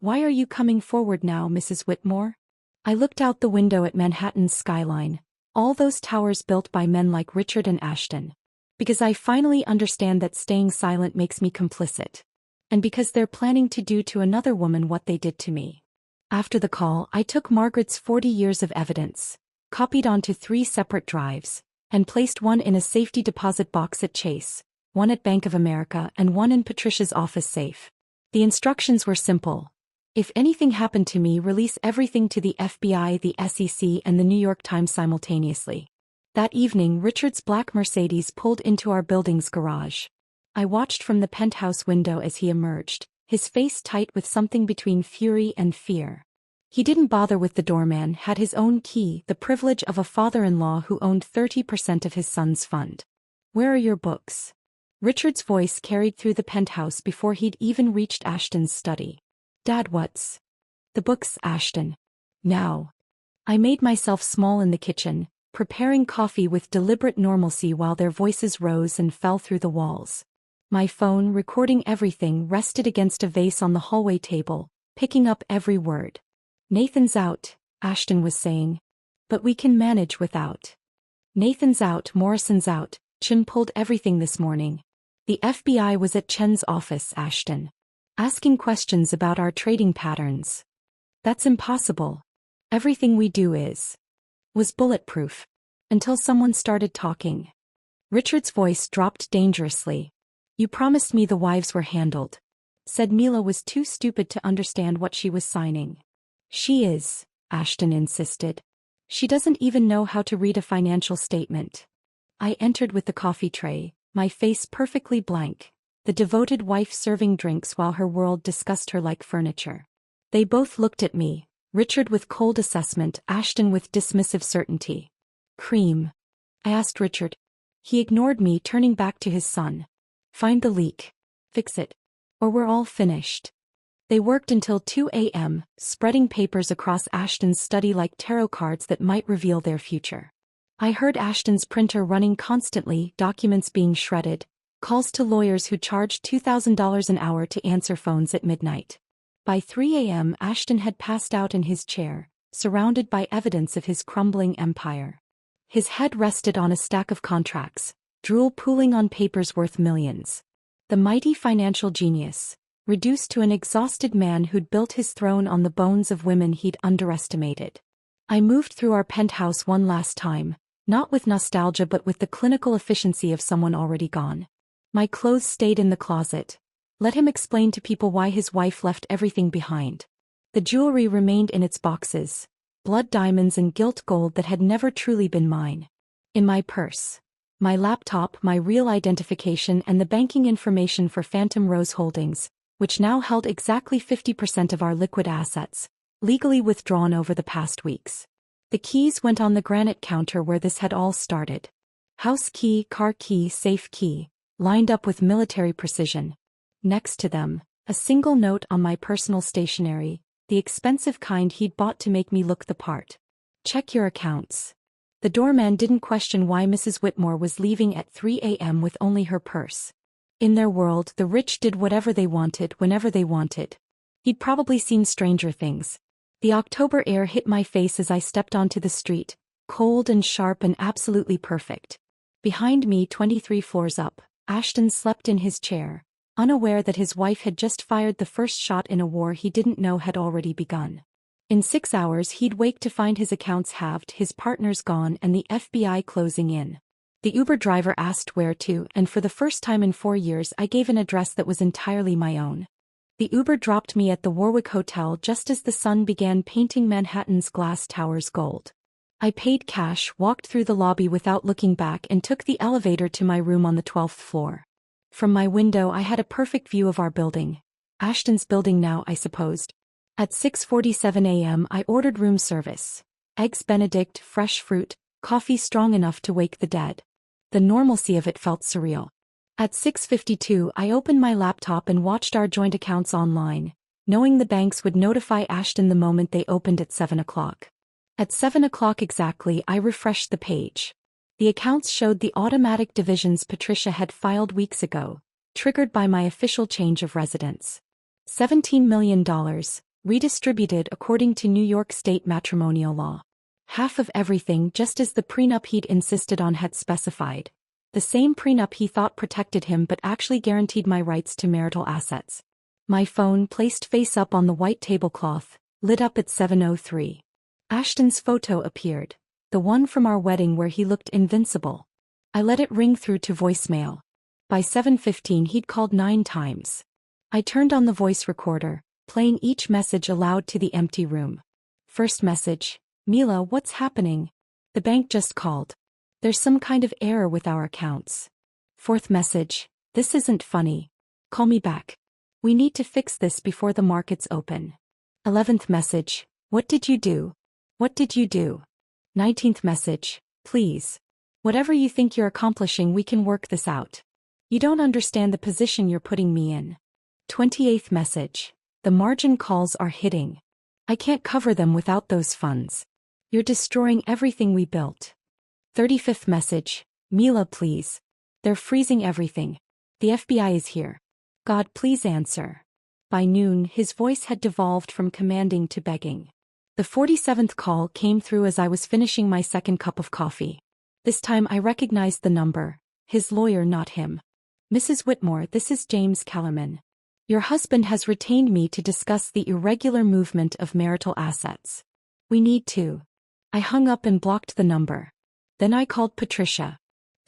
Why are you coming forward now, Mrs. Whitmore? I looked out the window at Manhattan's skyline, all those towers built by men like Richard and Ashton. Because I finally understand that staying silent makes me complicit. And because they're planning to do to another woman what they did to me. After the call, I took Margaret's 40 years of evidence, copied onto 3 separate drives, and placed one in a safety deposit box at Chase, one at Bank of America, and one in Patricia's office safe. The instructions were simple. If anything happened to me, release everything to the FBI, the SEC, and the New York Times simultaneously. That evening, Richard's black Mercedes pulled into our building's garage. I watched from the penthouse window as he emerged, his face tight with something between fury and fear. He didn't bother with the doorman, had his own key, the privilege of a father-in-law who owned 30% of his son's fund. Where are your books? Richard's voice carried through the penthouse before he'd even reached Ashton's study. Dad, what's the books, Ashton? Now. I made myself small in the kitchen, preparing coffee with deliberate normalcy while their voices rose and fell through the walls. My phone, recording everything, rested against a vase on the hallway table, picking up every word. Nathan's out, Ashton was saying. But we can manage without. Nathan's out, Morrison's out, Chen pulled everything this morning. The FBI was at Chen's office, Ashton. Asking questions about our trading patterns. That's impossible. Everything we do was bulletproof. Until someone started talking. Richard's voice dropped dangerously. You promised me the wives were handled. Said Mila was too stupid to understand what she was signing. She is, Ashton insisted. She doesn't even know how to read a financial statement. I entered with the coffee tray, my face perfectly blank. The devoted wife serving drinks while her world discussed her like furniture. They both looked at me, Richard with cold assessment, Ashton with dismissive certainty. Cream. I asked Richard. He ignored me, turning back to his son. Find the leak. Fix it. Or we're all finished. They worked until 2 a.m., spreading papers across Ashton's study like tarot cards that might reveal their future. I heard Ashton's printer running constantly, documents being shredded, calls to lawyers who charged $2,000 an hour to answer phones at midnight. By 3 a.m., Ashton had passed out in his chair, surrounded by evidence of his crumbling empire. His head rested on a stack of contracts, drool pooling on papers worth millions. The mighty financial genius, reduced to an exhausted man who'd built his throne on the bones of women he'd underestimated. I moved through our penthouse one last time, not with nostalgia but with the clinical efficiency of someone already gone. My clothes stayed in the closet. Let him explain to people why his wife left everything behind. The jewelry remained in its boxes, blood diamonds and gilt gold that had never truly been mine. In my purse. My laptop, my real identification, and the banking information for Phantom Rose Holdings, which now held exactly 50% of our liquid assets, legally withdrawn over the past weeks. The keys went on the granite counter where this had all started. House key, car key, safe key, lined up with military precision. Next to them, a single note on my personal stationery, the expensive kind he'd bought to make me look the part. Check your accounts. The doorman didn't question why Mrs. Whitmore was leaving at 3 a.m. with only her purse. In their world, the rich did whatever they wanted whenever they wanted. He'd probably seen stranger things. The October air hit my face as I stepped onto the street, cold and sharp and absolutely perfect. Behind me, 23 floors up, Ashton slept in his chair, unaware that his wife had just fired the first shot in a war he didn't know had already begun. In 6 hours he'd wake to find his accounts halved, his partners gone, and the FBI closing in. The Uber driver asked where to, and for the first time in 4 years I gave an address that was entirely my own. The Uber dropped me at the Warwick Hotel just as the sun began painting Manhattan's glass towers gold. I paid cash, walked through the lobby without looking back, and took the elevator to my room on the 12th floor. From my window I had a perfect view of our building. Ashton's building now, I supposed. At 6:47 a.m. I ordered room service. Eggs Benedict, fresh fruit, coffee strong enough to wake the dead. The normalcy of it felt surreal. At 6:52 I opened my laptop and watched our joint accounts online, knowing the banks would notify Ashton the moment they opened at 7 o'clock. At 7 o'clock exactly I refreshed the page. The accounts showed the automatic divisions Patricia had filed weeks ago, triggered by my official change of residence. $17 million, redistributed according to New York state matrimonial law. Half of everything, just as the prenup he'd insisted on had specified. The same prenup he thought protected him but actually guaranteed my rights to marital assets. My phone, placed face up on the white tablecloth, lit up at 7:03. Ashton's photo appeared, the one from our wedding where he looked invincible. I let it ring through to voicemail. By 7:15 he'd called 9 times. I turned on the voice recorder, playing each message aloud to the empty room. First message: Mila, what's happening? The bank just called. There's some kind of error with our accounts. Fourth message: this isn't funny. Call me back. We need to fix this before the markets open. 11th message: what did you do? What did you do? 19th message: please. Whatever you think you're accomplishing, we can work this out. You don't understand the position you're putting me in. 28th message: the margin calls are hitting. I can't cover them without those funds. You're destroying everything we built. 35th message: Mila, please. They're freezing everything. The FBI is here. God, please answer. By noon, his voice had devolved from commanding to begging. The 47th call came through as I was finishing my second cup of coffee. This time I recognized the number. His lawyer, not him. Mrs. Whitmore, this is James Kellerman. Your husband has retained me to discuss the irregular movement of marital assets. We need to. I hung up and blocked the number. Then I called Patricia.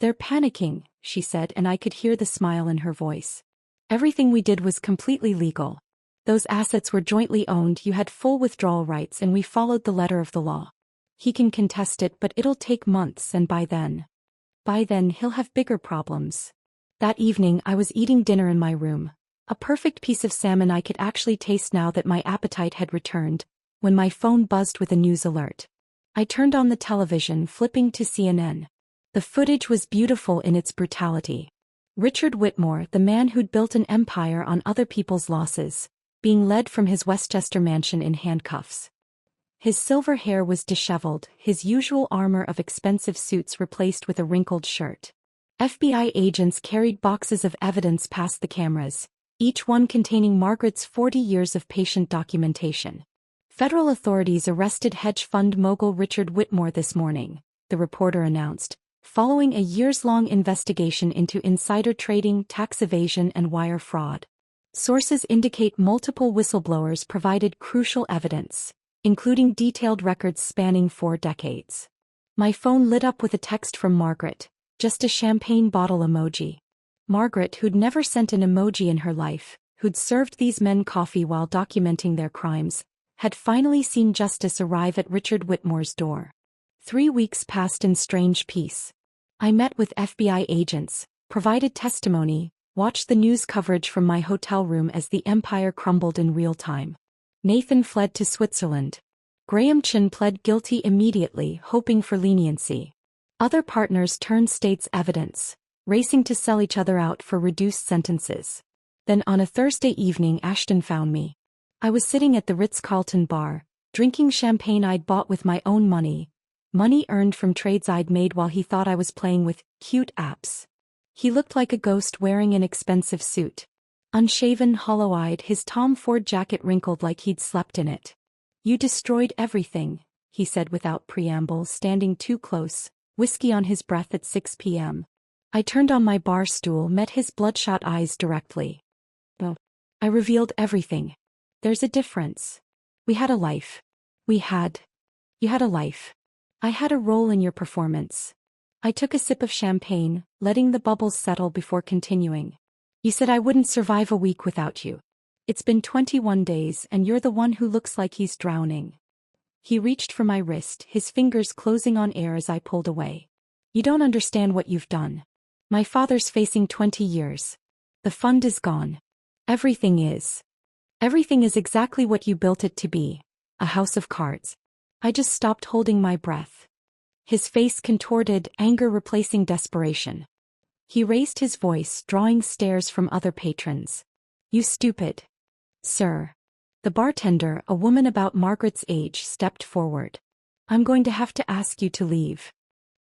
They're panicking, she said, and I could hear the smile in her voice. Everything we did was completely legal. Those assets were jointly owned, you had full withdrawal rights, and we followed the letter of the law. He can contest it, but it'll take months, and by then he'll have bigger problems. That evening I was eating dinner in my room. A perfect piece of salmon I could actually taste now that my appetite had returned, when my phone buzzed with a news alert. I turned on the television, flipping to CNN. The footage was beautiful in its brutality. Richard Whitmore, the man who'd built an empire on other people's losses, being led from his Westchester mansion in handcuffs. His silver hair was disheveled, his usual armor of expensive suits replaced with a wrinkled shirt. FBI agents carried boxes of evidence past the cameras, each one containing Margaret's 40 years of patient documentation. Federal authorities arrested hedge fund mogul Richard Whitmore this morning, the reporter announced, following a years-long investigation into insider trading, tax evasion, and wire fraud. Sources indicate multiple whistleblowers provided crucial evidence, including detailed records spanning 4 decades. My phone lit up with a text from Margaret, just a champagne bottle emoji. Margaret, who'd never sent an emoji in her life, who'd served these men coffee while documenting their crimes, had finally seen justice arrive at Richard Whitmore's door. 3 weeks passed in strange peace. I met with FBI agents, provided testimony, watched the news coverage from my hotel room as the empire crumbled in real time. Nathan fled to Switzerland. Graham Chin pled guilty immediately, hoping for leniency. Other partners turned state's evidence, racing to sell each other out for reduced sentences. Then on a Thursday evening Ashton found me. I was sitting at the Ritz-Carlton bar, drinking champagne I'd bought with my own money earned from trades I'd made while he thought I was playing with cute apps. He looked like a ghost wearing an expensive suit. Unshaven, hollow-eyed, his Tom Ford jacket wrinkled like he'd slept in it. You destroyed everything, he said without preamble, standing too close, whiskey on his breath at 6 p.m. I turned on my bar stool, met his bloodshot eyes directly. Oh. I revealed everything. There's a difference. We had a life. We had. You had a life. I had a role in your performance. I took a sip of champagne, letting the bubbles settle before continuing. You said I wouldn't survive a week without you. It's been 21 days and you're the one who looks like he's drowning. He reached for my wrist, his fingers closing on air as I pulled away. You don't understand what you've done. My father's facing 20 years. The fund is gone. Everything is. Everything is exactly what you built it to be. A house of cards. I just stopped holding my breath. His face contorted, anger replacing desperation. He raised his voice, drawing stares from other patrons. You stupid. Sir. The bartender, a woman about Margaret's age, stepped forward. I'm going to have to ask you to leave.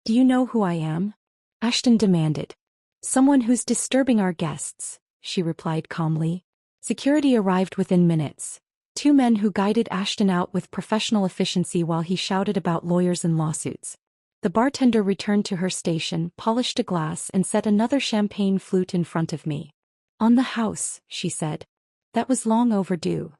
Do you know who I am? Ashton demanded. Someone who's disturbing our guests, she replied calmly. Security arrived within minutes. 2 men who guided Ashton out with professional efficiency while he shouted about lawyers and lawsuits. The bartender returned to her station, polished a glass and set another champagne flute in front of me. On the house, she said. That was long overdue.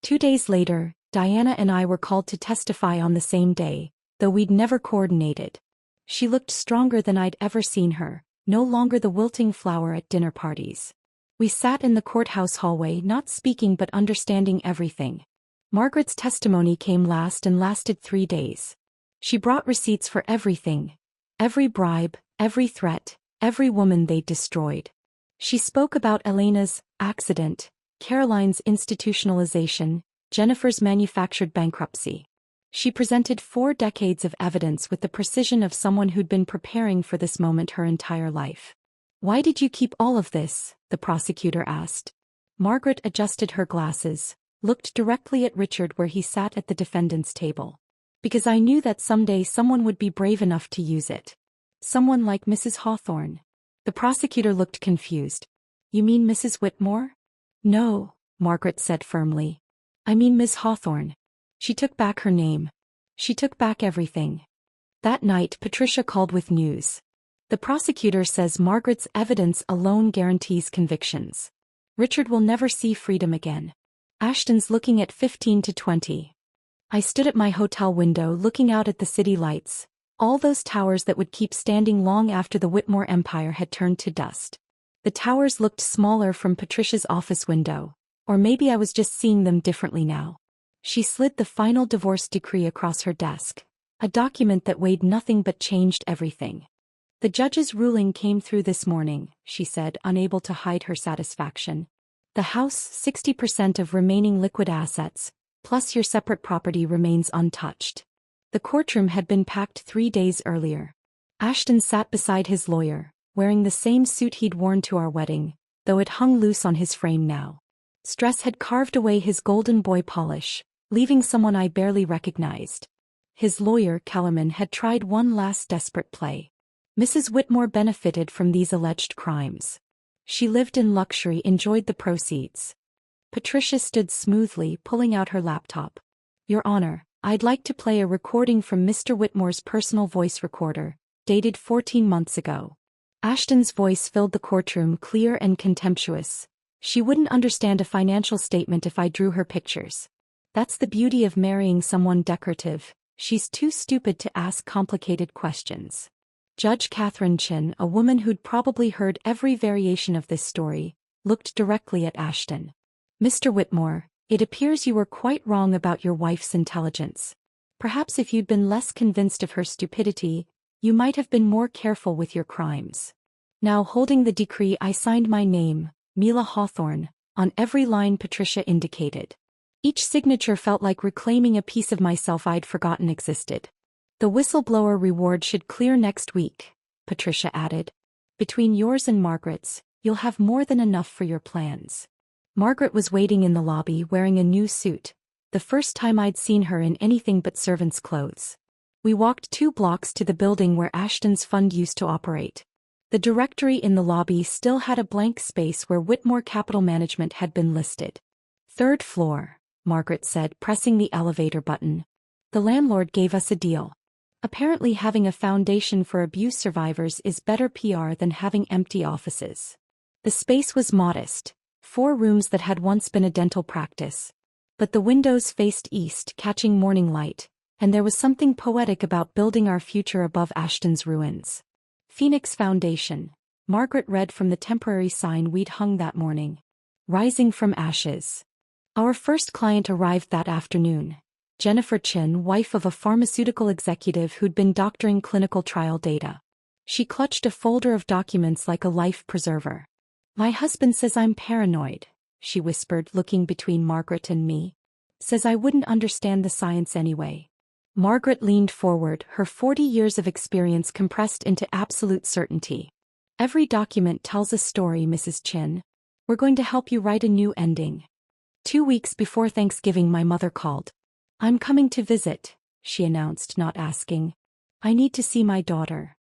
2 days later, Diana and I were called to testify on the same day, though we'd never coordinated. She looked stronger than I'd ever seen her, no longer the wilting flower at dinner parties. We sat in the courthouse hallway, not speaking but understanding everything. Margaret's testimony came last and lasted 3 days. She brought receipts for everything. Every bribe, every threat, every woman they'd destroyed. She spoke about Elena's accident, Caroline's institutionalization, Jennifer's manufactured bankruptcy. She presented 4 decades of evidence with the precision of someone who'd been preparing for this moment her entire life. Why did you keep all of this? The prosecutor asked. Margaret adjusted her glasses, looked directly at Richard where he sat at the defendant's table. Because I knew that someday someone would be brave enough to use it. Someone like Mrs. Hawthorne. The prosecutor looked confused. You mean Mrs. Whitmore? No, Margaret said firmly. I mean Miss Hawthorne. She took back her name. She took back everything. That night Patricia called with news. The prosecutor says Margaret's evidence alone guarantees convictions. Richard will never see freedom again. Ashton's looking at 15 to 20. I stood at my hotel window looking out at the city lights, all those towers that would keep standing long after the Whitmore empire had turned to dust. The towers looked smaller from Patricia's office window, or maybe I was just seeing them differently now. She slid the final divorce decree across her desk, a document that weighed nothing but changed everything. The judge's ruling came through this morning, she said, unable to hide her satisfaction. The house, 60% of remaining liquid assets, plus your separate property remains untouched. The courtroom had been packed 3 days earlier. Ashton sat beside his lawyer, wearing the same suit he'd worn to our wedding, though it hung loose on his frame now. Stress had carved away his golden boy polish, leaving someone I barely recognized. His lawyer, Kellerman, had tried one last desperate play. Mrs. Whitmore benefited from these alleged crimes. She lived in luxury, enjoyed the proceeds. Patricia stood smoothly, pulling out her laptop. Your Honor, I'd like to play a recording from Mr. Whitmore's personal voice recorder, dated 14 months ago. Ashton's voice filled the courtroom, clear and contemptuous. She wouldn't understand a financial statement if I drew her pictures. That's the beauty of marrying someone decorative. She's too stupid to ask complicated questions. Judge Catherine Chin, a woman who'd probably heard every variation of this story, looked directly at Ashton. Mr. Whitmore, it appears you were quite wrong about your wife's intelligence. Perhaps if you'd been less convinced of her stupidity, you might have been more careful with your crimes. Now holding the decree I signed my name, Mila Hawthorne, on every line Patricia indicated. Each signature felt like reclaiming a piece of myself I'd forgotten existed. The whistleblower reward should clear next week, Patricia added. Between yours and Margaret's, you'll have more than enough for your plans. Margaret was waiting in the lobby wearing a new suit, the first time I'd seen her in anything but servant's clothes. We walked 2 blocks to the building where Ashton's fund used to operate. The directory in the lobby still had a blank space where Whitmore Capital Management had been listed. 3rd floor, Margaret said, pressing the elevator button. The landlord gave us a deal. Apparently having a foundation for abuse survivors is better PR than having empty offices. The space was modest, 4 rooms that had once been a dental practice. But the windows faced east, catching morning light, and there was something poetic about building our future above Ashton's ruins. Phoenix Foundation, Margaret read from the temporary sign we'd hung that morning. Rising from ashes. Our first client arrived that afternoon. Jennifer Chin, wife of a pharmaceutical executive who'd been doctoring clinical trial data. She clutched a folder of documents like a life preserver. "My husband says I'm paranoid," she whispered, looking between Margaret and me. "Says I wouldn't understand the science anyway." Margaret leaned forward, her 40 years of experience compressed into absolute certainty. "Every document tells a story, Mrs. Chin. We're going to help you write a new ending." 2 weeks before Thanksgiving, my mother called. "I'm coming to visit," she announced, not asking. "I need to see my daughter."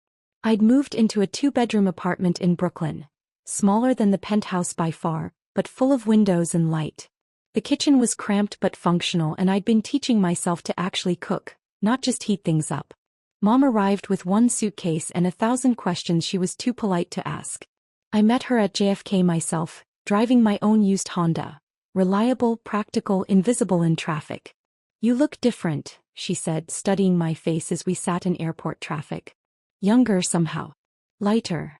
I'd moved into a 2-bedroom apartment in Brooklyn. Smaller than the penthouse by far, but full of windows and light. The kitchen was cramped but functional, and I'd been teaching myself to actually cook, not just heat things up. Mom arrived with 1 suitcase and 1,000 questions she was too polite to ask. I met her at JFK myself, driving my own used Honda. Reliable, practical, invisible in traffic. "You look different," she said, studying my face as we sat in airport traffic. "Younger somehow. Lighter."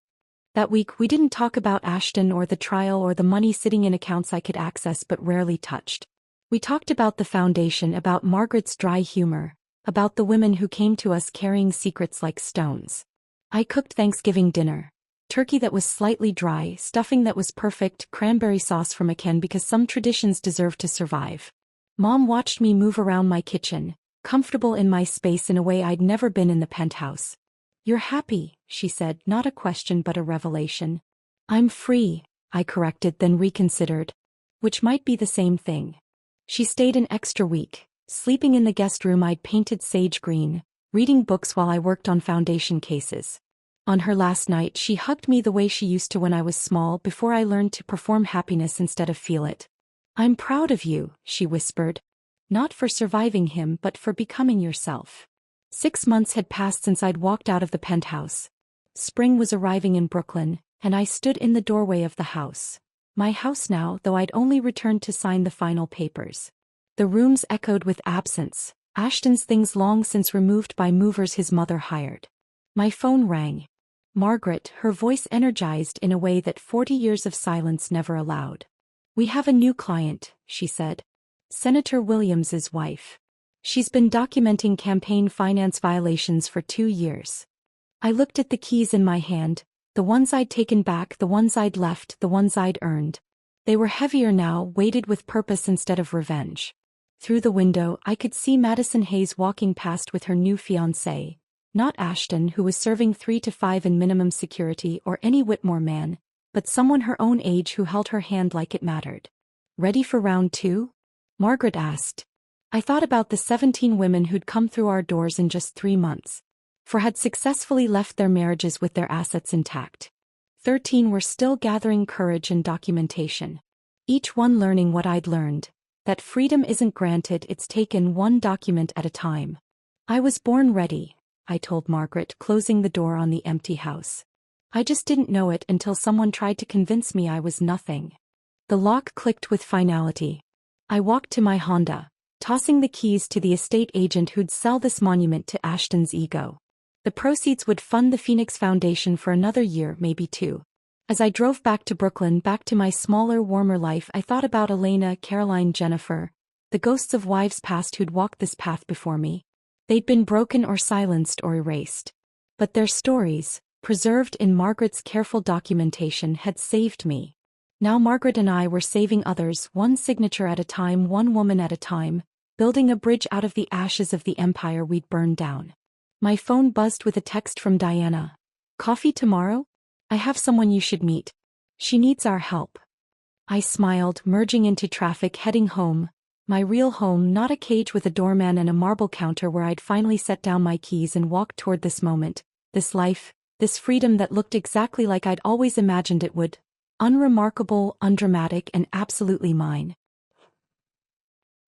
That week we didn't talk about Ashton or the trial or the money sitting in accounts I could access but rarely touched. We talked about the foundation, about Margaret's dry humor, about the women who came to us carrying secrets like stones. I cooked Thanksgiving dinner. Turkey that was slightly dry, stuffing that was perfect, cranberry sauce from a can because some traditions deserve to survive. Mom watched me move around my kitchen, comfortable in my space in a way I'd never been in the penthouse. "You're happy," she said, not a question but a revelation. "I'm free," I corrected, then reconsidered. Which might be the same thing. She stayed an extra week, sleeping in the guest room I'd painted sage green, reading books while I worked on foundation cases. On her last night she hugged me the way she used to when I was small, before I learned to perform happiness instead of feel it. "I'm proud of you," she whispered. "Not for surviving him but for becoming yourself." 6 months had passed since I'd walked out of the penthouse. Spring was arriving in Brooklyn, and I stood in the doorway of the house. My house now, though I'd only returned to sign the final papers. The rooms echoed with absence, Ashton's things long since removed by movers his mother hired. My phone rang. Margaret, her voice energized in a way that 40 years of silence never allowed. "We have a new client," she said. "Senator Williams's wife. She's been documenting campaign finance violations for 2 years." I looked at the keys in my hand, the ones I'd taken back, the ones I'd left, the ones I'd earned. They were heavier now, weighted with purpose instead of revenge. Through the window, I could see Madison Hayes walking past with her new fiancé. Not Ashton, who was serving 3 to 5 in minimum security, or any Whitmore man, but someone her own age who held her hand like it mattered. "Ready for round 2? Margaret asked. I thought about the 17 women who'd come through our doors in just 3 months. 4 had successfully left their marriages with their assets intact. 13 were still gathering courage and documentation. Each one learning what I'd learned. That freedom isn't granted, it's taken one document at a time. "I was born ready," I told Margaret, closing the door on the empty house. "I just didn't know it until someone tried to convince me I was nothing." The lock clicked with finality. I walked to my Honda, tossing the keys to the estate agent who'd sell this monument to Ashton's ego. The proceeds would fund the Phoenix Foundation for another year, maybe 2. As I drove back to Brooklyn, back to my smaller, warmer life, I thought about Elena, Caroline, Jennifer, the ghosts of wives past who'd walked this path before me. They'd been broken or silenced or erased. But their stories, preserved in Margaret's careful documentation, had saved me. Now Margaret and I were saving others, one signature at a time, one woman at a time, building a bridge out of the ashes of the empire we'd burned down. My phone buzzed with a text from Diana. "Coffee tomorrow? I have someone you should meet. She needs our help." I smiled, merging into traffic, heading home. My real home, not a cage with a doorman and a marble counter where I'd finally set down my keys and walked toward this moment, this life, this freedom that looked exactly like I'd always imagined it would. Unremarkable, undramatic, and absolutely mine.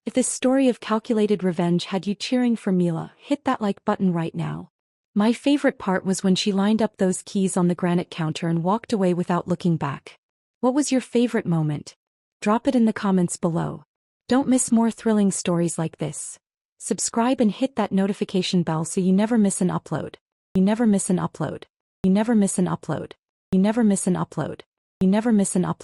If this story of calculated revenge had you cheering for Mila, hit that like button right now. My favorite part was when she lined up those keys on the granite counter and walked away without looking back. What was your favorite moment? Drop it in the comments below. Don't miss more thrilling stories like this. Subscribe and hit that notification bell so you never miss an upload. You never miss an upload. You never miss an upload. You never miss an upload. You never miss an upload.